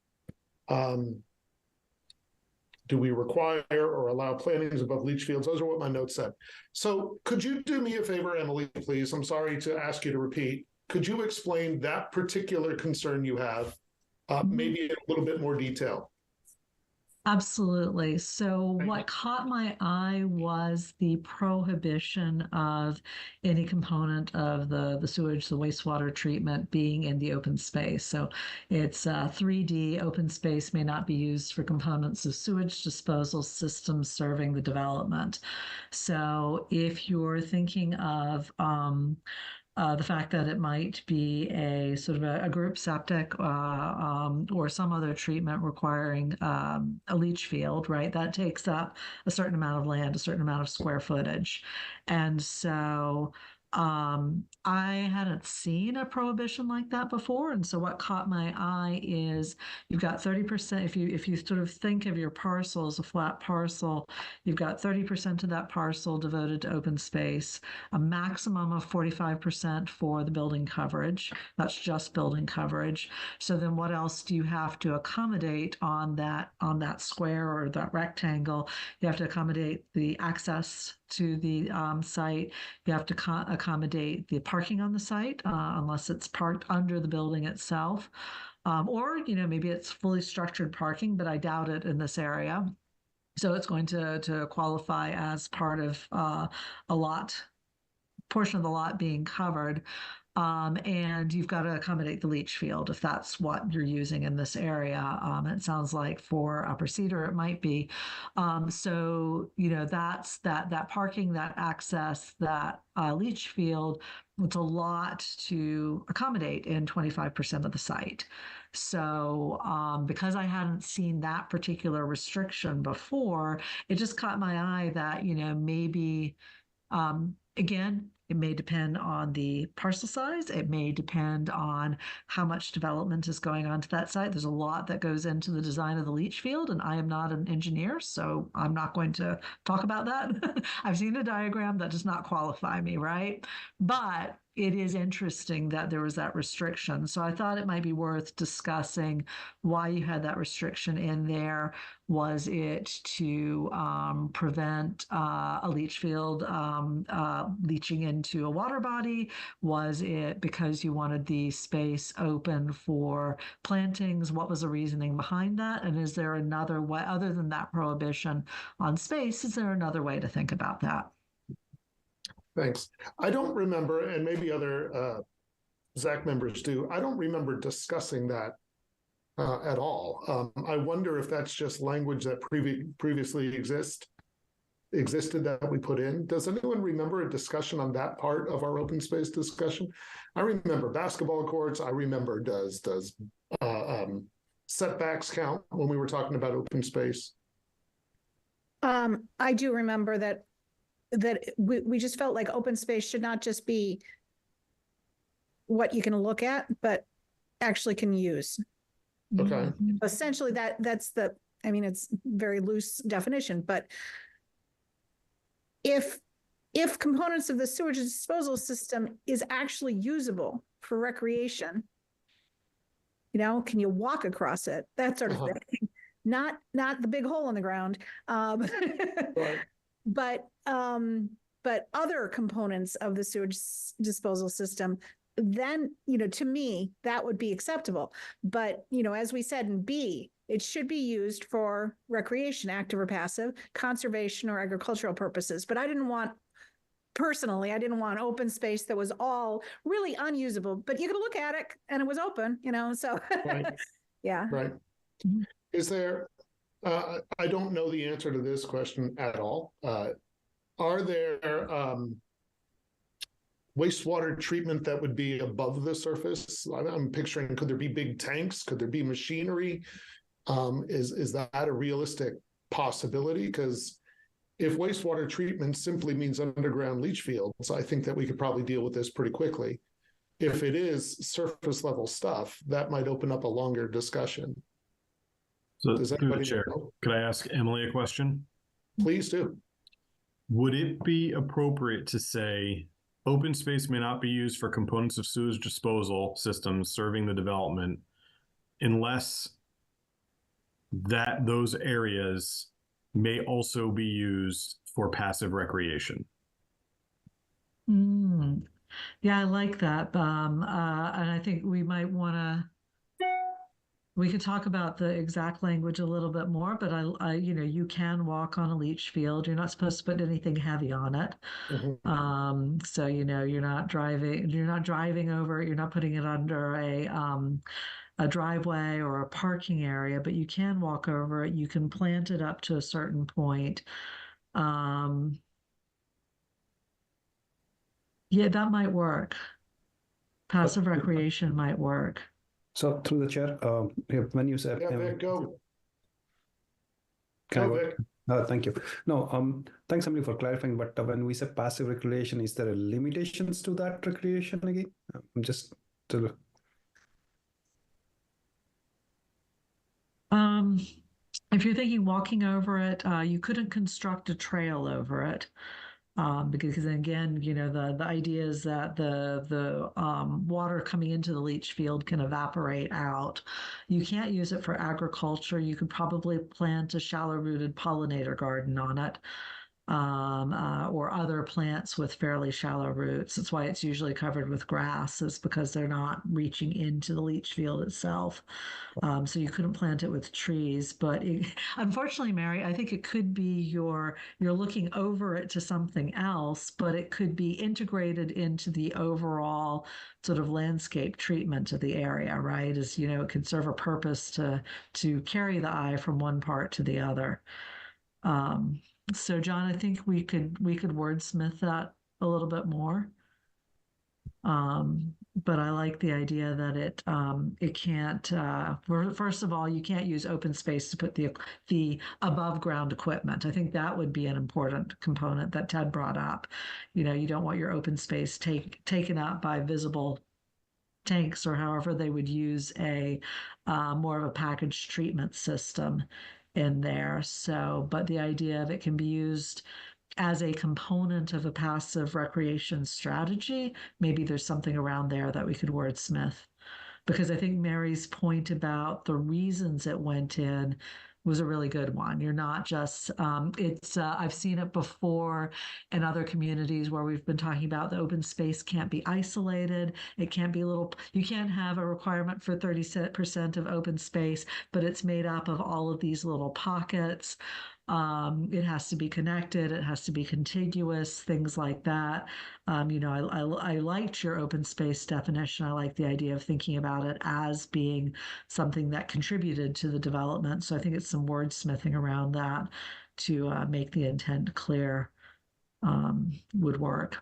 Do we require or allow plantings above leach fields? Those are what my notes said. So could you do me a favor, Emily, please? I'm sorry to ask you to repeat. Could you explain that particular concern you have, maybe in a little bit more detail? Absolutely. So what caught my eye was the prohibition of any component of the sewage, the wastewater treatment being in the open space. So it's 3D open space may not be used for components of sewage disposal systems serving the development. So if you're thinking of the fact that it might be a sort of a group septic or some other treatment requiring a leach field, right? That takes up a certain amount of land, a certain amount of square footage. And so I hadn't seen a prohibition like that before, and so what caught my eye is you've got 30%. If you sort of think of your parcel as a flat parcel, you've got 30% of that parcel devoted to open space, a maximum of 45% for the building coverage. That's just building coverage. So then, what else do you have to accommodate on that square or that rectangle? You have to accommodate the access to the site. You have to accommodate the parking on the site, unless it's parked under the building itself. Or, maybe it's fully structured parking, but I doubt it in this area. So it's going to qualify as part of a portion of the lot being covered. And you've got to accommodate the leach field if that's what you're using in this area. It sounds like for Upper Cedar it might be. So that's that parking, that access, that leach field. It's a lot to accommodate in 25% of the site. So because I hadn't seen that particular restriction before, it just caught my eye that maybe again. It may depend on the parcel size. It may depend on how much development is going on to that site. There's a lot that goes into the design of the leach field, and I am not an engineer, so I'm not going to talk about that. I've seen a diagram that does not qualify me, right? But it is interesting that there was that restriction. So I thought it might be worth discussing why you had that restriction in there. Was it to prevent a leach field leaching into a water body? Was it because you wanted the space open for plantings? What was the reasoning behind that? And is there another way, other than that prohibition on space, is there another way to think about that? Thanks. I don't remember, and maybe other ZAC members do, I don't remember discussing that at all. I wonder if that's just language that previously existed that we put in. Does anyone remember a discussion on that part of our open space discussion? I remember basketball courts. I remember does setbacks count when we were talking about open space? I do remember that we just felt like open space should not just be what you can look at, but actually can use. Okay. Essentially, that's it's very loose definition, but if components of the sewage disposal system is actually usable for recreation, can you walk across it? That sort of thing. Not the big hole in the ground. Right. But other components of the sewage disposal system, then, to me, that would be acceptable. But, as we said in B, it should be used for recreation, active or passive, conservation or agricultural purposes. But I didn't want open space that was all really unusable, but you could look at it and it was open, so Right. Yeah. Right. Is there, I don't know the answer to this question at all. Are there wastewater treatment that would be above the surface? I'm picturing, could there be big tanks? Could there be machinery? Is that a realistic possibility? Because if wastewater treatment simply means underground leach fields, I think that we could probably deal with this pretty quickly. If it is surface level stuff, that might open up a longer discussion. So, Does through the anybody chair, know? could I ask Emily a question? Please do. Would it be appropriate to say open space may not be used for components of sewage disposal systems serving the development unless those areas may also be used for passive recreation? Yeah, I like that. And I think we might want to. We could talk about the exact language a little bit more, but you can walk on a leach field. You're not supposed to put anything heavy on it. Mm-hmm. So, you're not driving over it. You're not putting it under a driveway or a parking area, but you can walk over it. You can plant it up to a certain point. Yeah, that might work. Passive recreation might work. So through the chair, when you said, Yeah, Vic, go. Can I Go, go? Vic. Thank you. No, thanks, Emily, for clarifying. But when we say passive recreation, is there limitations to that recreation again? I'm just to If you're thinking walking over it, you couldn't construct a trail over it. Because again, you know, the idea is that the water coming into the leach field can evaporate out. You can't use it for agriculture. You could probably plant a shallow-rooted pollinator garden on it. Or other plants with fairly shallow roots. That's why it's usually covered with grass, is because they're not reaching into the leach field itself. So you couldn't plant it with trees. But unfortunately, Mary, I think it could be you're looking over it to something else, but it could be integrated into the overall sort of landscape treatment of the area, right? As you know, it can serve a purpose to carry the eye from one part to the other. So John, I think we could wordsmith that a little bit more. But I like the idea that it can't. First of all, you can't use open space to put the above ground equipment. I think that would be an important component that Ted brought up. You know, you don't want your open space taken up by visible tanks, or however they would use a more of a packaged treatment system in there. So, but the idea of it can be used as a component of a passive recreation strategy, maybe there's something around there that we could wordsmith. Because I think Mary's point about the reasons it went in was a really good one. You're not just, I've seen it before in other communities where we've been talking about the open space can't be isolated. It can't be you can't have a requirement for 30% of open space, but it's made up of all of these little pockets. It has to be connected. It has to be contiguous, things like that. You know, I liked your open space definition. I like the idea of thinking about it as being something that contributed to the development. So I think it's some wordsmithing around that to make the intent clear would work.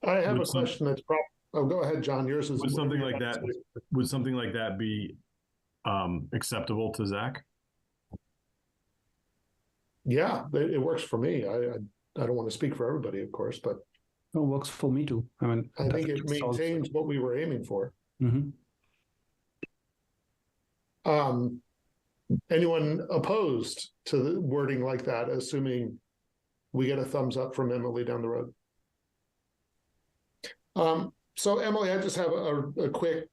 I have a question that's probably. Oh, go ahead, John. Yours is. Would something like that? Would something like that be acceptable to Zach? Yeah, it works for me. I don't want to speak for everybody, of course, but it works for me too. I mean, I think it maintains what we were aiming for. Mm-hmm. Anyone opposed to the wording like that, assuming we get a thumbs up from Emily down the road? So Emily, I just have a quick,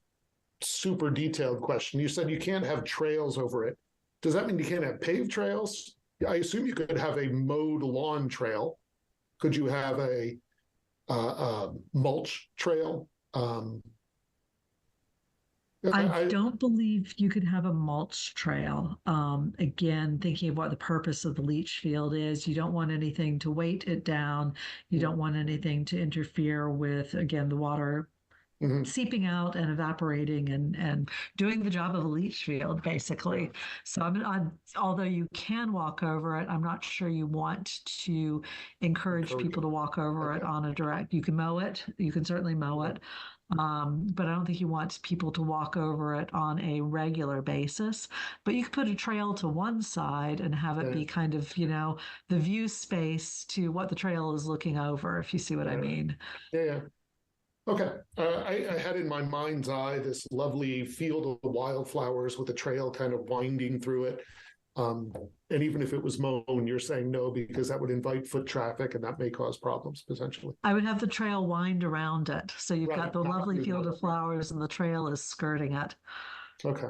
super detailed question. You said you can't have trails over it. Does that mean you can't have paved trails? I assume you could have a mowed lawn trail. Could you have a mulch trail? I don't believe you could have a mulch trail. Again, thinking of what the purpose of the leach field is, you don't want anything to weight it down. You don't want anything to interfere with, again, the water seeping out and evaporating and doing the job of a leach field, basically. So although you can walk over it, I'm not sure you want to encourage people to walk over it on a direct. You can mow it. You can certainly mow it. But I don't think you want people to walk over it on a regular basis. But you could put a trail to one side and have it be kind of, you know, the view space to what the trail is looking over, if you see what I mean. Yeah. Okay. I had in my mind's eye this lovely field of wildflowers with a trail kind of winding through it. And even if it was mown, you're saying no, because that would invite foot traffic and that may cause problems potentially. I would have the trail wind around it. So you've got the lovely field of flowers and the trail is skirting it. Okay.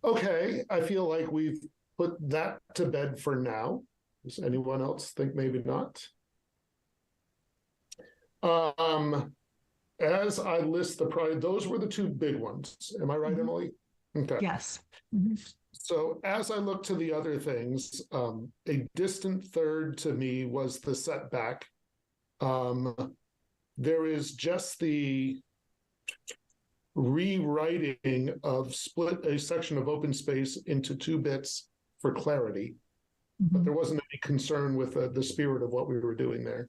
Okay. I feel like we've put that to bed for now. Does anyone else think maybe not? As I list those were the two big ones. Am I right, Emily? Okay. Yes. So as I look to the other things, a distant third to me was the setback. There is just the rewriting of split a section of open space into two bits for clarity, but there wasn't any concern with the spirit of what we were doing there.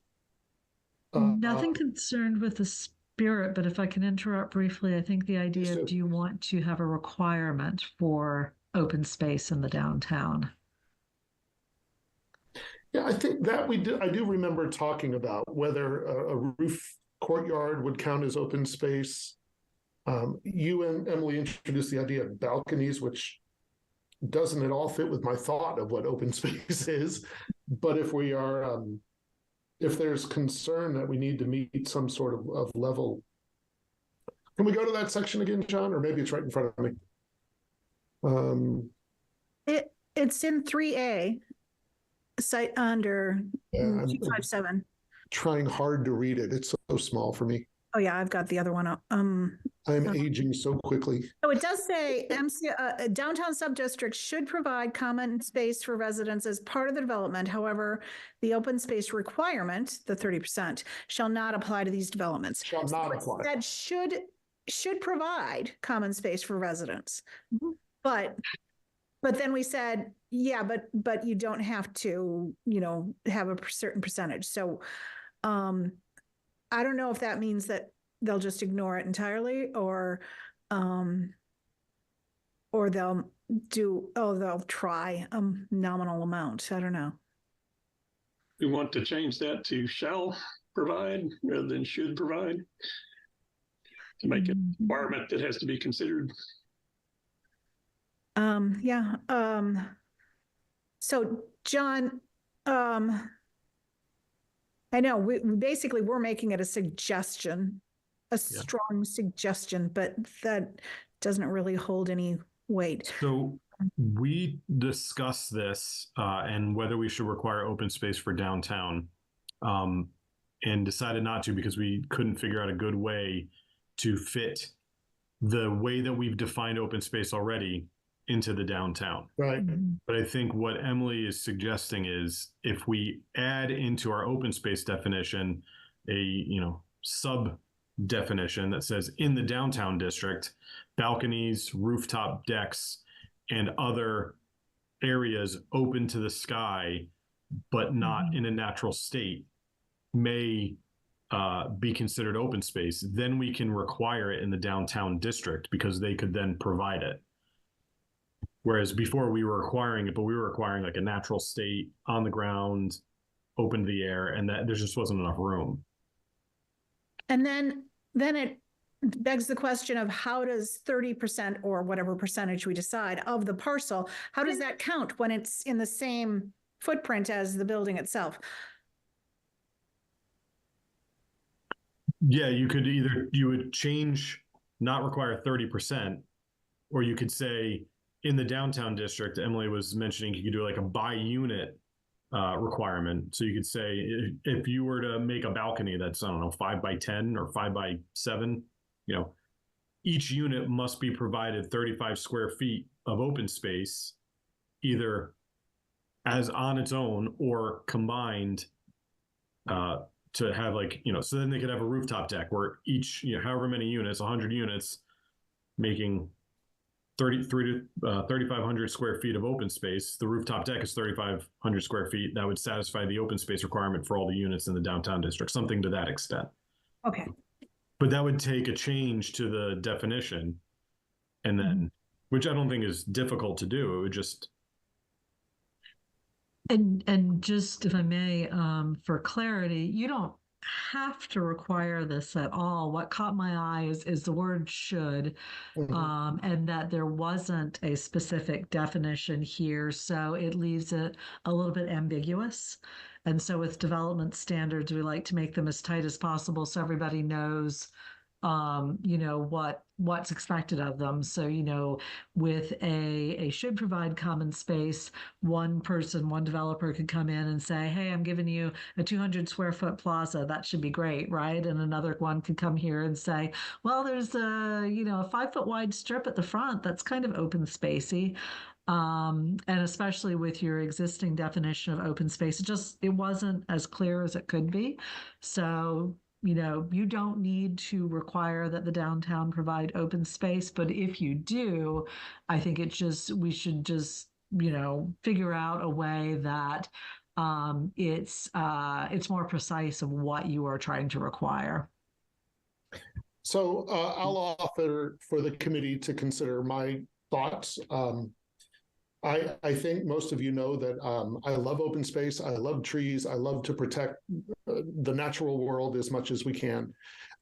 Nothing concerned with the spirit, but if I can interrupt briefly, I think the idea of do you want to have a requirement for open space in the downtown. Yeah, I think that we do. I do remember talking about whether a roof courtyard would count as open space. You and Emily introduced the idea of balconies, which doesn't at all fit with my thought of what open space is. But if we are, if there's concern that we need to meet some sort of level, can we go to that section again, John? Or maybe it's right in front of me. It's in 3A, site under I'm 257. trying hard to read it. It's so small for me. Oh yeah, I've got the other one up. I'm aging so quickly. So it does say downtown subdistricts should provide common space for residents as part of the development. However, the open space requirement, the 30%, shall not apply to these developments. Shall not apply. That should provide common space for residents. But then we said, yeah, but you don't have to, have a certain percentage. So I don't know if that means that they'll just ignore it entirely, or they'll try a nominal amount. I don't know. We want to change that to shall provide rather than should provide, to make it a requirement that has to be considered. Yeah. So John, I know we're making it a suggestion, strong suggestion, but that doesn't really hold any weight. So we discussed this and whether we should require open space for downtown, and decided not to because we couldn't figure out a good way to fit the way that we've defined open space already into the downtown. Right. But I think what Emily is suggesting is if we add into our open space definition a, sub definition that says in the downtown district, balconies, rooftop decks, and other areas open to the sky, but not in a natural state, may be considered open space, then we can require it in the downtown district because they could then provide it. Whereas before we were requiring it, but we were requiring like a natural state on the ground, open to the air, and that there just wasn't enough room. And then it begs the question of how does 30% or whatever percentage we decide of the parcel, how does that count when it's in the same footprint as the building itself? Yeah, you would change, not require 30%, or you could say, in the downtown district, Emily was mentioning you could do like a by unit requirement. So you could say if you were to make a balcony that's, 5 by 10 or 5 by 7, each unit must be provided 35 square feet of open space, either as on its own or combined to have so then they could have a rooftop deck where each, however many units, 100 units, making 3,500 square feet of open space. The rooftop deck is 3,500 square feet. That would satisfy the open space requirement for all the units in the downtown district, something to that extent. Okay. But that would take a change to the definition, and then, which I don't think is difficult to do. It would just. And just, if I may, for clarity, you don't have to require this at all. What caught my eye is the word should, and that there wasn't a specific definition here. So it leaves it a little bit ambiguous. And so with development standards, we like to make them as tight as possible so everybody knows, what's expected of them. So, with a should provide common space, one developer could come in and say, hey, I'm giving you a 200 square foot plaza. That should be great, right? And another one could come here and say, well, there's a 5 foot wide strip at the front. That's kind of open spacey. And especially with your existing definition of open space, it wasn't as clear as it could be. So, you don't need to require that the downtown provide open space, but if you do, I think we should just, figure out a way that it's more precise of what you are trying to require. So I'll offer for the committee to consider my thoughts. I think most of you know that I love open space. I love trees. I love to protect the natural world as much as we can.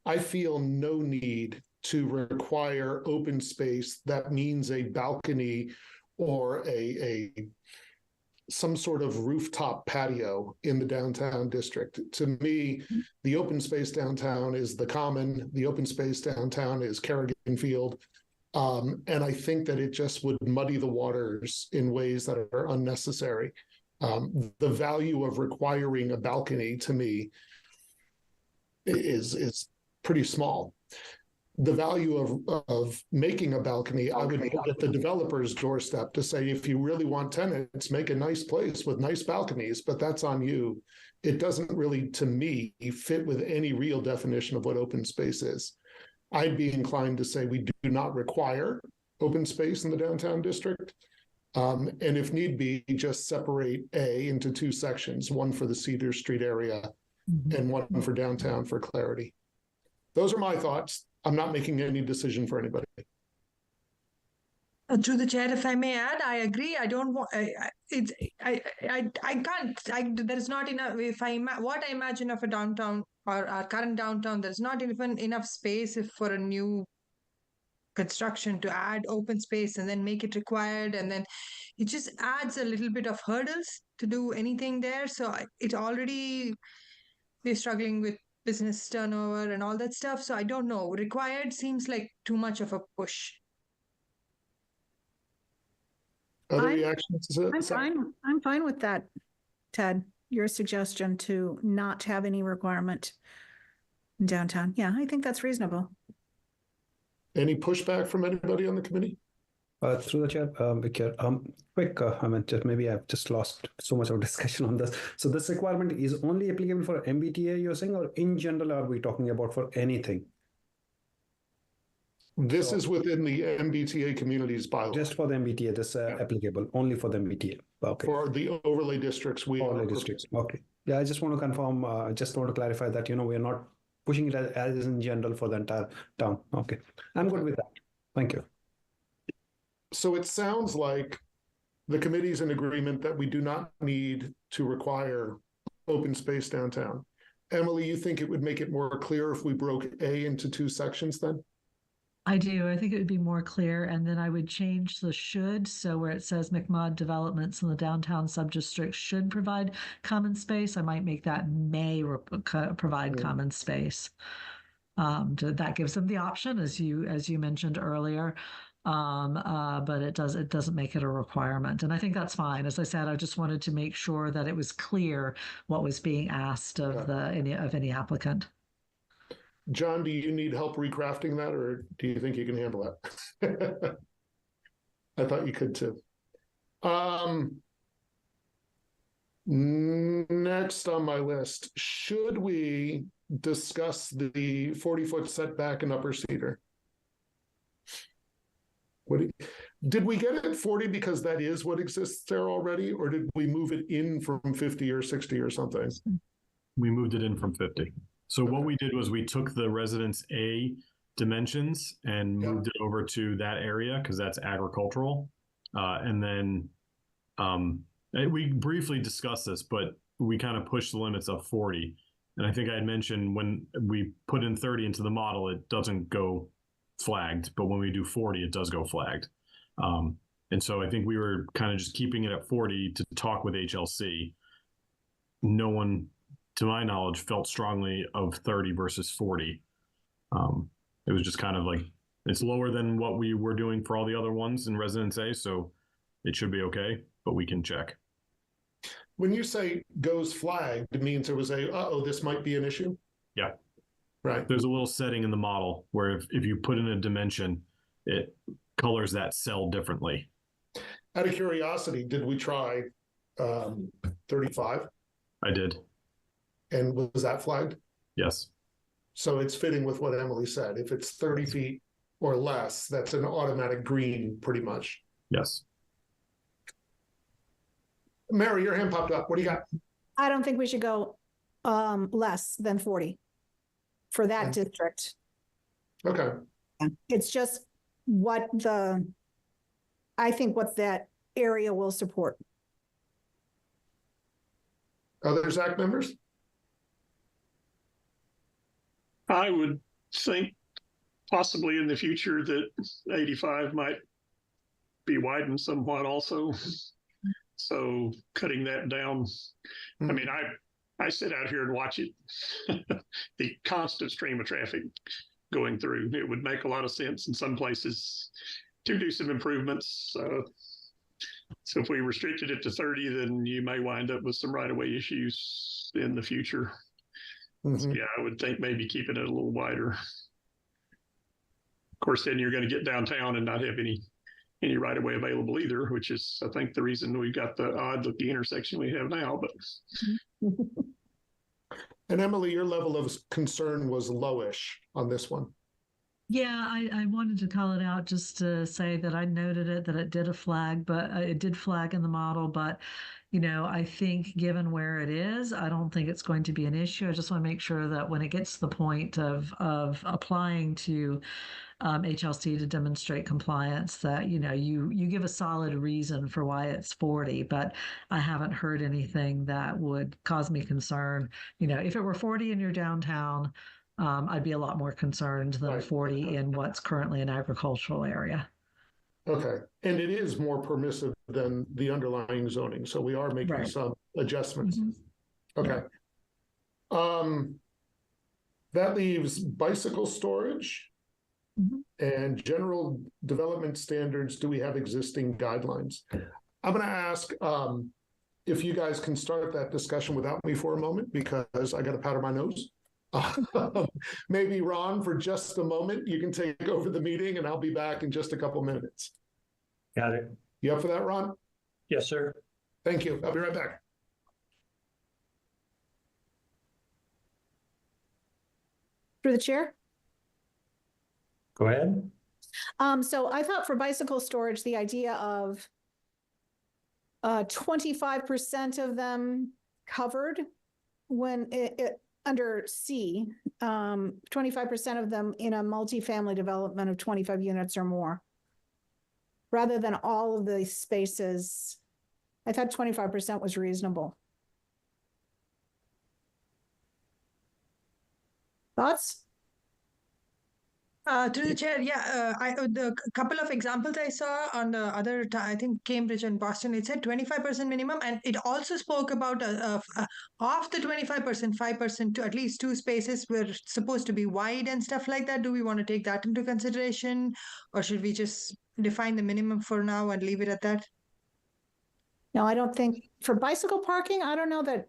I feel no need to require open space that means a balcony or some sort of rooftop patio in the downtown district. To me, the open space downtown is the Common. The open space downtown is Kerrigan Field. And I think that it just would muddy the waters in ways that are unnecessary. The value of requiring a balcony to me is pretty small. The value of making a balcony, I would put at the developer's doorstep to say, if you really want tenants, make a nice place with nice balconies, but that's on you. It doesn't really, to me, fit with any real definition of what open space is. I'd be inclined to say we do not require open space in the downtown district. And if need be, just separate A into two sections, one for the Cedar Street area and one for downtown for clarity. Those are my thoughts. I'm not making any decision for anybody. Through the chair, if I may add, I agree. I don't want. I can't. There is not enough. What I imagine of a downtown or our current downtown, there's not even enough space for a new construction to add open space and then make it required, and then it just adds a little bit of hurdles to do anything there. So it already we're struggling with business turnover and all that stuff. So I don't know. Required seems like too much of a push. Other reactions? I'm fine with that, Ted. Your suggestion to not have any requirement in downtown. Yeah, I think that's reasonable. Any pushback from anybody on the committee? Through the chair, Vicky, quick, maybe I've just lost so much of discussion on this. So this requirement is only applicable for MBTA, you're saying, or in general, are we talking about for anything? This is within the MBTA communities bylaw. Just for the MBTA, this applicable only for the MBTA. Okay. For the overlay districts, overlay districts. Okay. Yeah, I just want to confirm. Just want to clarify that we are not pushing it as in general for the entire town. Okay, I'm good with that. Thank you. So it sounds like the committee's in agreement that we do not need to require open space downtown. Emily, you think it would make it more clear if we broke A into two sections then? I do. I think it would be more clear. And then I would change the should. So where it says McMod developments in the downtown subdistrict should provide common space, I might make that may provide common space. That gives them the option, as you mentioned earlier. But it doesn't make it a requirement. And I think that's fine. As I said, I just wanted to make sure that it was clear what was being asked of any applicant. John, do you need help recrafting that, or do you think you can handle that? I thought you could too. Next on my list, should we discuss the 40-foot setback in Upper Cedar? Did we get it at 40 because that is what exists there already, or did we move it in from 50 or 60 or something? We moved it in from 50. So what we did was we took the Residence A dimensions and moved it over to that area because that's agricultural. And then we briefly discussed this, but we kind of pushed the limits of 40. And I think I had mentioned when we put in 30 into the model, it doesn't go flagged, but when we do 40, it does go flagged. And so I think we were kind of just keeping it at 40 to talk with HLC. No one, to my knowledge, felt strongly of 30 versus 40. It was just kind of like, it's lower than what we were doing for all the other ones in Residence A, so it should be okay, but we can check. When you say goes flagged, it means there was this might be an issue? Yeah. Right. There's a little setting in the model where if you put in a dimension, it colors that cell differently. Out of curiosity, did we try 35? I did. And was that flagged? Yes. So it's fitting with what Emily said. If it's 30 feet or less, that's an automatic green pretty much. Yes. Mary, your hand popped up. What do you got? I don't think we should go less than 40 for that district. Okay. It's just what that area will support. Other ZAC members? I would think possibly in the future that 85 might be widened somewhat also. So cutting that down. I mean, I sit out here and watch it, the constant stream of traffic going through. It would make a lot of sense in some places to do some improvements. So if we restricted it to 30, then you may wind up with some right-of-way issues in the future. So yeah, I would think maybe keeping it a little wider. Of course, then you're going to get downtown and not have any right-of-way available either, which is, I think, the reason we've got the odd-looking intersection we have now. But And Emily, your level of concern was lowish on this one. Yeah, I wanted to call it out just to say that I noted it, that it did flag in the model, but I think given where it is, I don't think it's going to be an issue. I just want to make sure that when it gets to the point of applying to HLC to demonstrate compliance, that you give a solid reason for why it's 40, but I haven't heard anything that would cause me concern. If it were 40 in your downtown, I'd be a lot more concerned than 40 in what's currently an agricultural area. Okay. And it is more permissive than the underlying zoning. So we are making some adjustments. Okay. That leaves bicycle storage and general development standards. Do we have existing guidelines? I'm going to ask if you guys can start that discussion without me for a moment, because I got to powder my nose. Maybe Ron, for just a moment, you can take over the meeting and I'll be back in just a couple minutes. Got it. You up for that, Ron? Yes, sir. Thank you. I'll be right back. Through the chair. Go ahead. So I thought for bicycle storage, the idea of 25% of them covered when it under C, 25% of them in a multifamily development of 25 units or more, rather than all of the spaces. I thought 25% was reasonable. Thoughts? Through the chair, yeah. The couple of examples I saw on the other, I think Cambridge and Boston, it said 25% minimum, and it also spoke about of the 25%, 5% to at least 2 spaces were supposed to be wide and stuff like that. Do we want to take that into consideration, or should we just define the minimum for now and leave it at that? No, I don't think for bicycle parking. I don't know that.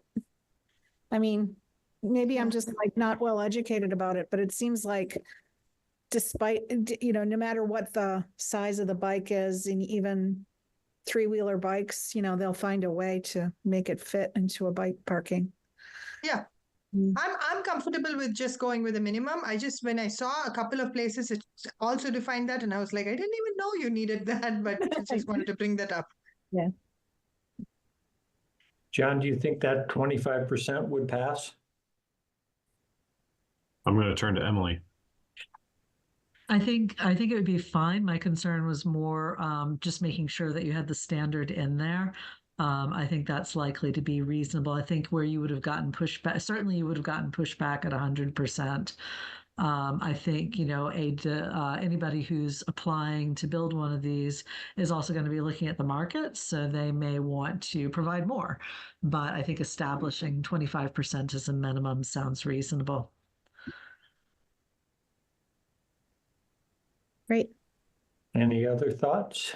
I mean, maybe I'm just like not well educated about it, but it seems like, despite, no matter what the size of the bike is, and even 3-wheeler bikes, they'll find a way to make it fit into a bike parking. Yeah. I'm comfortable with just going with a minimum. When I saw a couple of places, it also defined that, and I was like, I didn't even know you needed that, but I just wanted to bring that up. Yeah. John, do you think that 25% would pass? I'm going to turn to Emily. I think it would be fine. My concern was more just making sure that you had the standard in there. I think that's likely to be reasonable. I think where you would have gotten pushback, certainly you would have gotten pushback at 100%. I think, anybody who's applying to build one of these is also going to be looking at the market, so they may want to provide more. But I think establishing 25% as a minimum sounds reasonable. Great. Any other thoughts?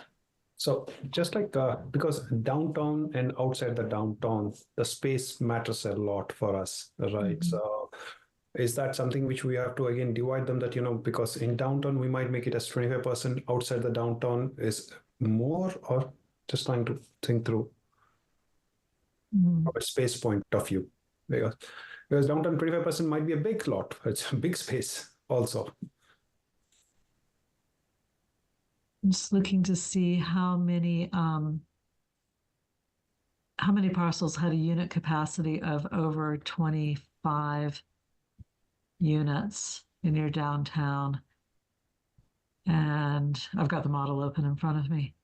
So just like because downtown and outside the downtown, the space matters a lot for us, right? So is that something which we have to again divide them, that because in downtown we might make it as 25%, outside the downtown is more, or just trying to think through from a space point of view, because downtown 25% might be a big lot. It's a big space also. I'm just looking to see how many parcels had a unit capacity of over 25 units in your downtown. And I've got the model open in front of me.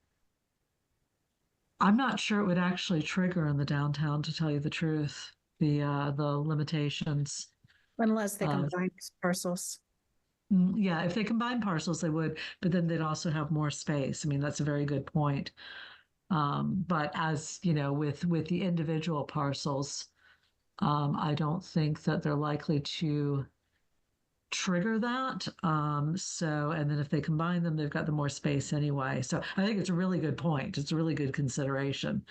I'm not sure it would actually trigger in the downtown, to tell you the truth, the limitations. Unless they Uh, combine parcels. Yeah, if they combine parcels, they would, but then they'd also have more space. I mean, that's a very good point. But as you know, with the individual parcels, I don't think that they're likely to trigger that. So, and then if they combine them, they've got the more space anyway. So I think it's a really good point. It's a really good consideration.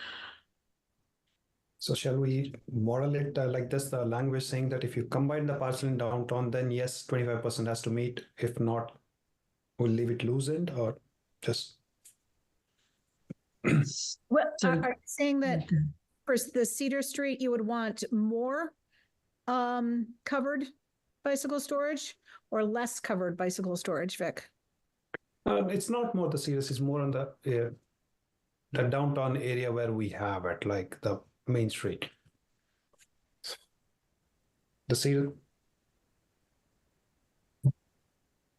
So shall we model it like this, the language saying that if you combine the parcel in downtown, then yes, 25% has to meet. If not, we'll leave it loosened or just. Well, So- are you saying that for the Cedar Street, you would want more covered bicycle storage or less covered bicycle storage, Vic? It's not more the serious, it's more on the downtown area where we have it, like the main street. The serious.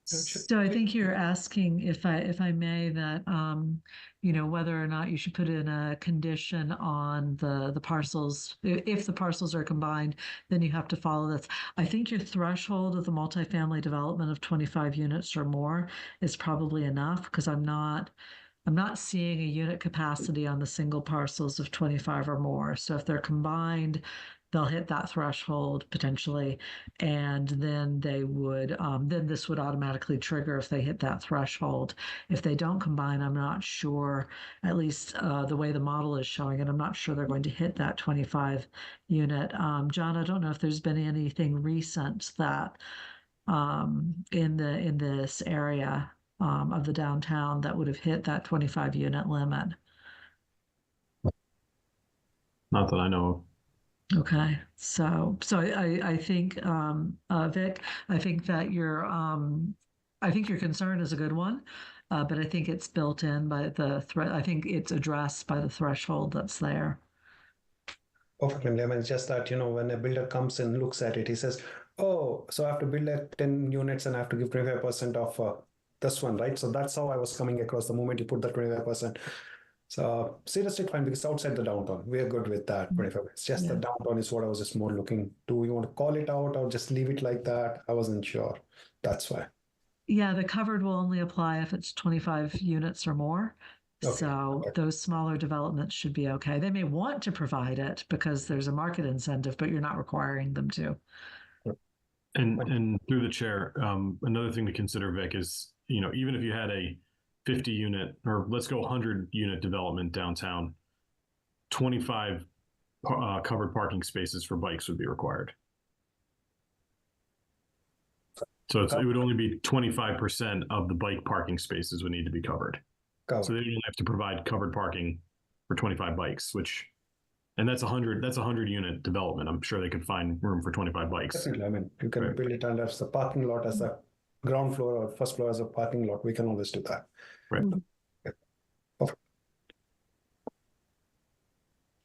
So I think you're asking, if I may, that whether or not you should put in a condition on the parcels. If the parcels are combined, then you have to follow this. I think your threshold of the multifamily development of 25 units or more is probably enough, because I'm not seeing a unit capacity on the single parcels of 25 or more. So if they're combined, they'll hit that threshold potentially, and then they would, then this would automatically trigger if they hit that threshold. If they don't combine, I'm not sure, at least the way the model is showing it, I'm not sure they're going to hit that 25 unit. John, I don't know if there's been anything recent that in this area of the downtown that would have hit that 25 unit limit. Not that I know of. Okay, so I think Vic, I think that I think your concern is a good one, but I think it's built in by the threat. I think it's addressed by the threshold that's there. Perfectly. I mean, it's just that, when a builder comes and looks at it, he says, oh, so I have to build like 10 units and I have to give 25% of this one, right? So that's how I was coming across the moment you put the 25%. So Cedar Street, fine, because outside the downtown, we are good with that 25. It's just the downtown is what I was just more looking. Do we want to call it out or just leave it like that? I wasn't sure. That's why. Yeah, the covered will only apply if it's 25 units or more. Okay. So those smaller developments should be okay. They may want to provide it because there's a market incentive, but you're not requiring them to. And through the chair, another thing to consider, Vic, is, even if you had a 50 unit, or let's go 100 unit development downtown, 25 covered parking spaces for bikes would be required. So it would only be 25% of the bike parking spaces would need to be covered. So they don't have to provide covered parking for 25 bikes, and that's 100 unit development. I'm sure they could find room for 25 bikes. Definitely. I mean, you can build it under the parking lot as a ground floor or first floor as a parking lot. We can always do that. Right. Yeah. Perfect.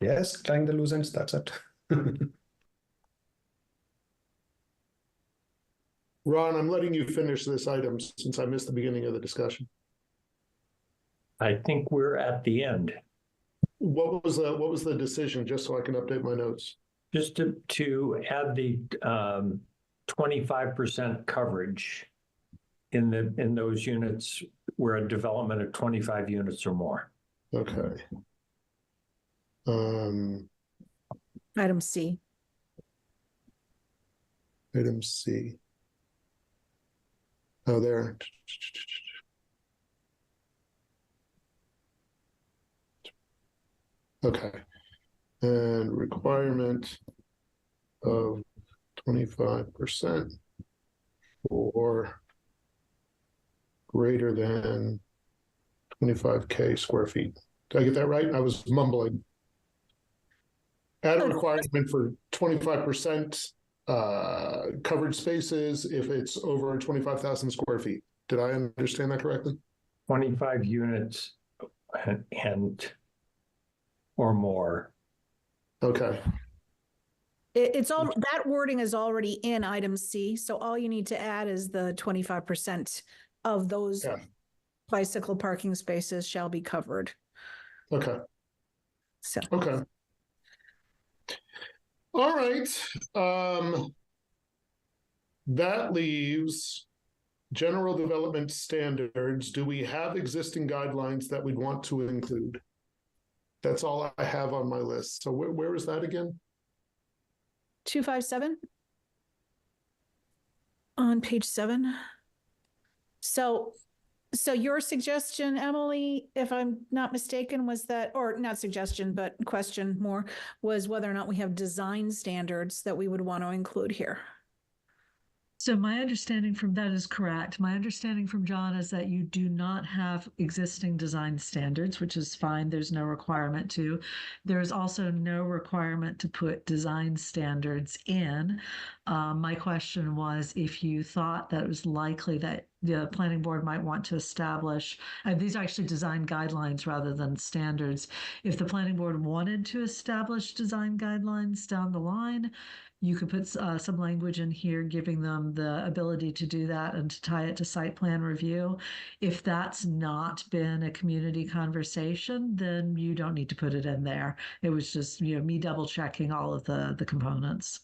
Yes, tying the loose ends, that's it. Ron, I'm letting you finish this item since I missed the beginning of the discussion. I think we're at the end. What was the decision, just so I can update my notes? Just to add the 25% coverage in those units where a development of 25 units or more. Okay. Item C. Item C. Oh, there. Okay. And requirement of 25% for greater than 25K square feet. Did I get that right? I was mumbling. Add a requirement for 25% covered spaces if it's over 25,000 square feet. Did I understand that correctly? 25 units and or more. Okay. It's all, that wording is already in item C. So all you need to add is the 25% of those bicycle parking spaces shall be covered. Okay. So, Okay. All right. That leaves general development standards. Do we have existing guidelines that we'd want to include? That's all I have on my list. So where is that again? 257 on page 7. So your suggestion, Emily, if I'm not mistaken, was that, or not suggestion, but question more, was whether or not we have design standards that we would want to include here. So my understanding from that is correct. My understanding from John is that you do not have existing design standards, which is fine. There's no requirement to. There's also no requirement to put design standards in. My question was if you thought that it was likely that the planning board might want to establish, these are actually design guidelines rather than standards. If the planning board wanted to establish design guidelines down the line, you could put some language in here giving them the ability to do that and to tie it to site plan review. If that's not been a community conversation, then you don't need to put it in there. It was just, me double checking all of the components.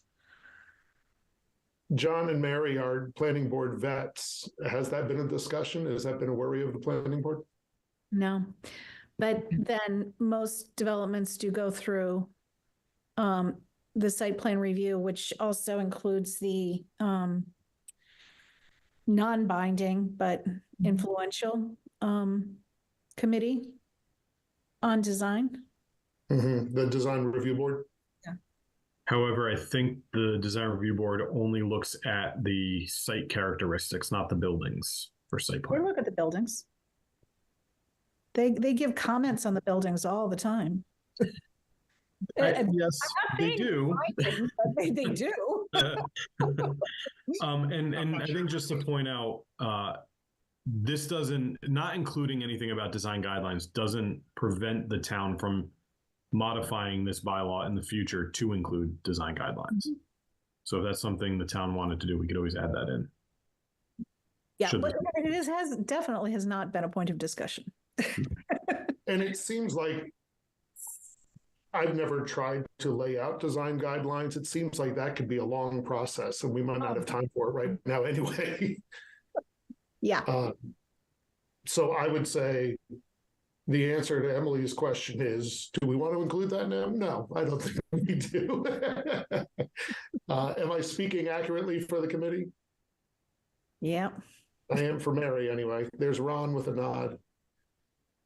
John and Mary are planning board vets. Has that been a discussion? Has that been a worry of the planning board? No, but then most developments do go through the site plan review, which also includes the non-binding but influential committee on design. The design review board. However, I think the design review board only looks at the site characteristics, not the buildings for site We plan. look at the buildings. They give comments on the buildings all the time. Yes, they do. They do. And I think just to point out, this doesn't, not including anything about design guidelines doesn't prevent the town from modifying this bylaw in the future to include design guidelines. So if that's something the town wanted to do, we could always add that in. Yeah, but it definitely has not been a point of discussion. And it seems like I've never tried to lay out design guidelines. It seems like that could be a long process and we might not have time for it right now anyway. Yeah. So I would say the answer to Emily's question is, do we want to include that now? No, I don't think we do. Am I speaking accurately for the committee? Yeah. I am for Mary anyway. There's Ron with a nod.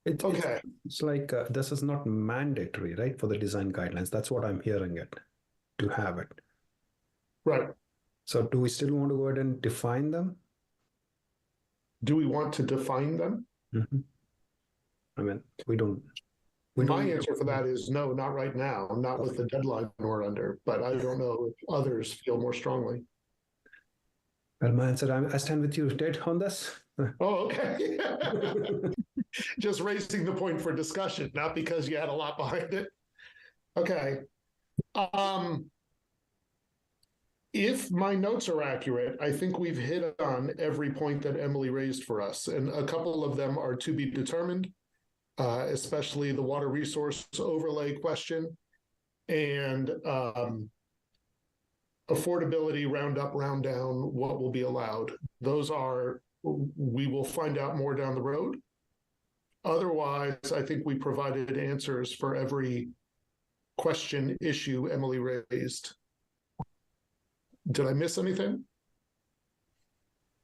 Okay. It's like this is not mandatory, right, for the design guidelines. That's what I'm hearing it, to have it. Right. So do we still want to go ahead and define them? Do we want to define them? I mean, we don't. My answer for that is no, not right now. Not with the deadline we're under, but I don't know if others feel more strongly. Well, my answer, I stand with you, Ted, on this. Oh, okay. Just raising the point for discussion, not because you had a lot behind it. Okay. If my notes are accurate, I think we've hit on every point that Emily raised for us, and a couple of them are to be determined, especially the water resource overlay question and affordability, round up, round down, what will be allowed. Those are, we will find out more down the road. Otherwise, I think we provided answers for every question, issue Emily raised. Did I miss anything?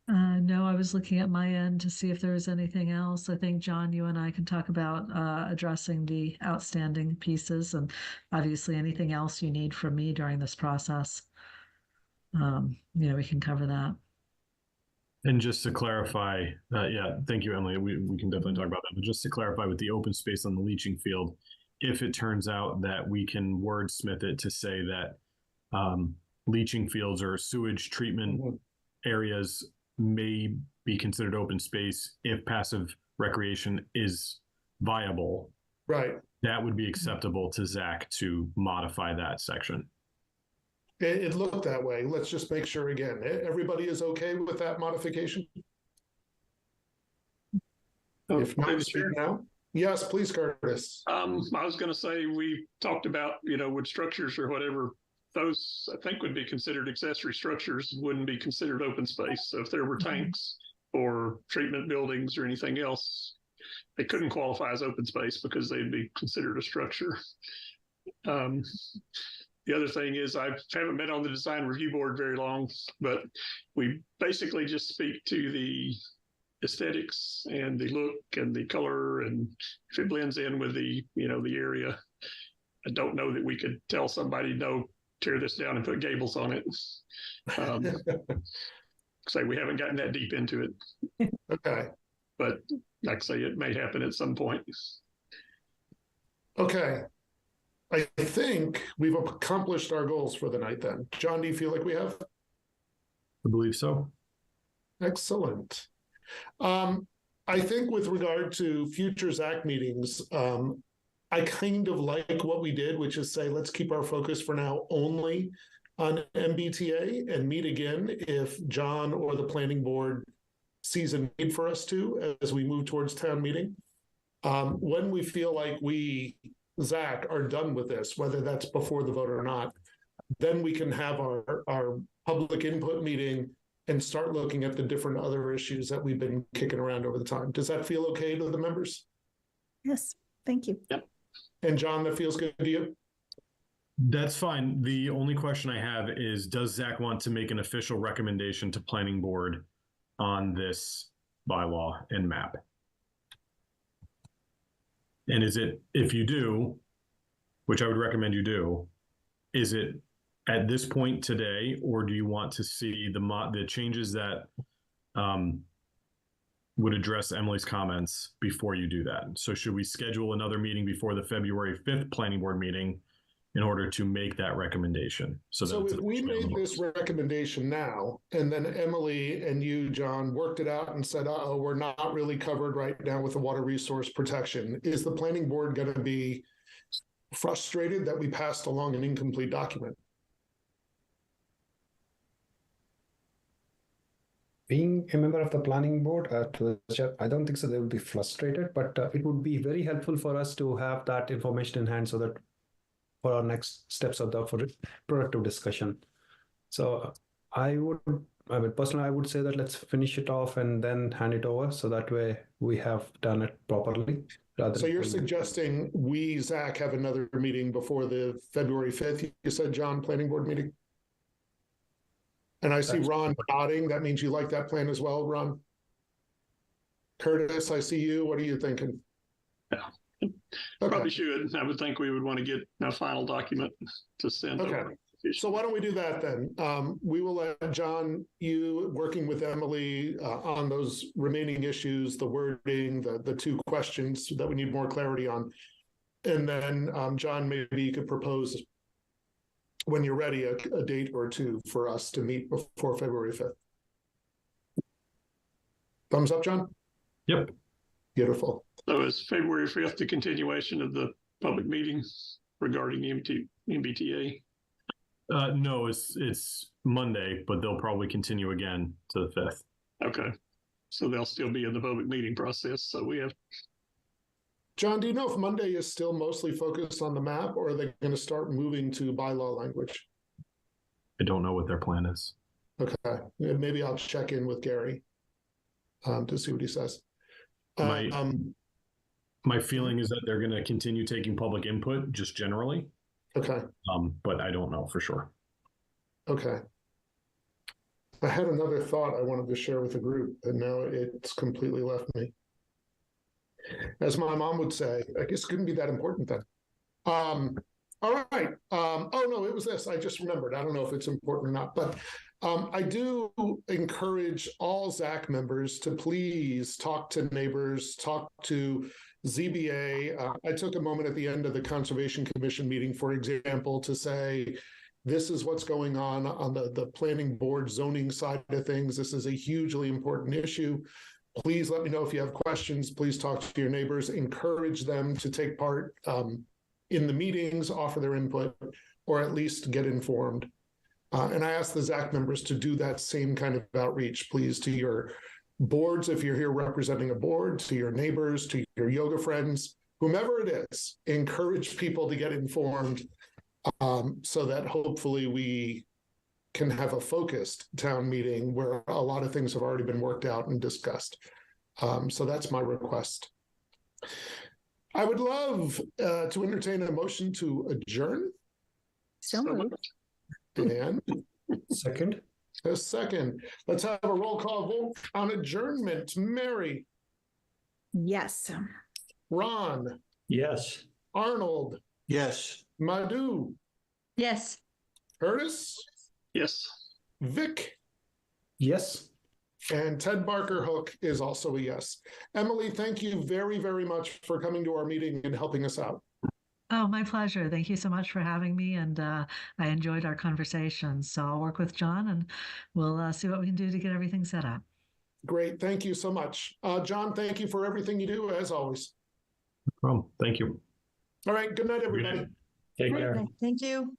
No, I was looking at my end to see if there was anything else. I think, John, you and I can talk about addressing the outstanding pieces and obviously anything else you need from me during this process. We can cover that. And just to clarify, yeah, thank you, Emily. We can definitely talk about that. But just to clarify with the open space on the leaching field, if it turns out that we can wordsmith it to say that leaching fields or sewage treatment areas may be considered open space if passive recreation is viable, right? That would be acceptable to Zach to modify that section. It looked that way. Let's just make sure again. Everybody is okay with that modification? If not, speak now. Yes, please, Curtis. I was going to say, we talked about, wood structures or whatever, those I think would be considered accessory structures, wouldn't be considered open space. So if there were tanks or treatment buildings or anything else, they couldn't qualify as open space because they'd be considered a structure. The other thing is I haven't been on the design review board very long, but we basically just speak to the aesthetics and the look and the color, and if it blends in with the area. I don't know that we could tell somebody, no, tear this down and put gables on it. Say we haven't gotten that deep into it. Okay. But like I say, it may happen at some point. Okay. I think we've accomplished our goals for the night then. John, do you feel like we have? I believe so. Excellent. I think with regard to future ZAC meetings, I kind of like what we did, which is say, let's keep our focus for now only on MBTA and meet again if John or the planning board sees a need for us to as we move towards town meeting. When we feel like we, ZAC, are done with this, whether that's before the vote or not, then we can have our public input meeting and start looking at the different other issues that we've been kicking around over the time. Does that feel okay to the members? Yes, thank you. Yep. And John, that feels good to you? That's fine. The only question I have is, does Zach want to make an official recommendation to planning board on this bylaw and map? And is it, if you do, which I would recommend you do, is it at this point today, or do you want to see the changes that would address Emily's comments before you do that? So should we schedule another meeting before the February 5th planning board meeting in order to make that recommendation? So if we made this recommendation now, and then Emily and you, John, worked it out and said, oh, we're not really covered right now with the water resource protection, is the planning board going to be frustrated that we passed along an incomplete document? Being a member of the planning board, I don't think so they will be frustrated, but it would be very helpful for us to have that information in hand so that for our next steps of the productive discussion. So personally, I would say that let's finish it off and then hand it over, so that way we have done it properly. So you're suggesting we, Zach, have another meeting before the February 5th, you said, John, planning board meeting? And I see Ron nodding. That means you like that plan as well, Ron? Curtis, I see you. What are you thinking? Yeah. Okay. Probably should. I would think we would want to get a final document to send. Okay. So why don't we do that then? We will let John, you working with Emily on those remaining issues, the wording, the two questions that we need more clarity on. And then John, maybe you could propose when you're ready a date or two for us to meet before February 5th. Thumbs up, John? Yep. Beautiful. So is February 5th the continuation of the public meeting regarding MBTA? No, it's Monday, but they'll probably continue again to the 5th. Okay. So they'll still be in the public meeting process. So we have. John, do you know if Monday is still mostly focused on the map, or are they going to start moving to bylaw language? I don't know what their plan is. Okay. Maybe I'll check in with Gary to see what he says. My feeling is that they're going to continue taking public input just generally. Okay. But I don't know for sure. Okay. I had another thought I wanted to share with the group, and now it's completely left me. As my mom would say, I guess it couldn't be that important then. All right. Oh, no, it was this. I just remembered. I don't know if it's important or not, but I do encourage all ZAC members to please talk to neighbors, talk to ZBA. I took a moment at the end of the Conservation Commission meeting, for example, to say, this is what's going on the planning board zoning side of things. This is a hugely important issue. Please let me know if you have questions. Please talk to your neighbors. Encourage them to take part in the meetings, offer their input, or at least get informed. And I ask the ZAC members to do that same kind of outreach, please, to your boards, if you're here representing a board, to your neighbors, to your yoga friends, whomever it is, encourage people to get informed so that hopefully we can have a focused town meeting where a lot of things have already been worked out and discussed. So that's my request. I would love to entertain a motion to adjourn. So moved. And Second. a second. Let's have a roll call vote on adjournment. Mary, Yes. Ron, Yes. Arnold, Yes. Madhu, Yes. Curtis, Yes. Vic, Yes. and Ted Barker Hook is also a yes. Emily, thank you very, very much for coming to our meeting and helping us out. Oh, my pleasure. Thank you so much for having me. And I enjoyed our conversation. So I'll work with John and we'll see what we can do to get everything set up. Great. Thank you so much. John, thank you for everything you do, as always. No problem. Thank you. All right. Good night, everybody. Take care. Thank you.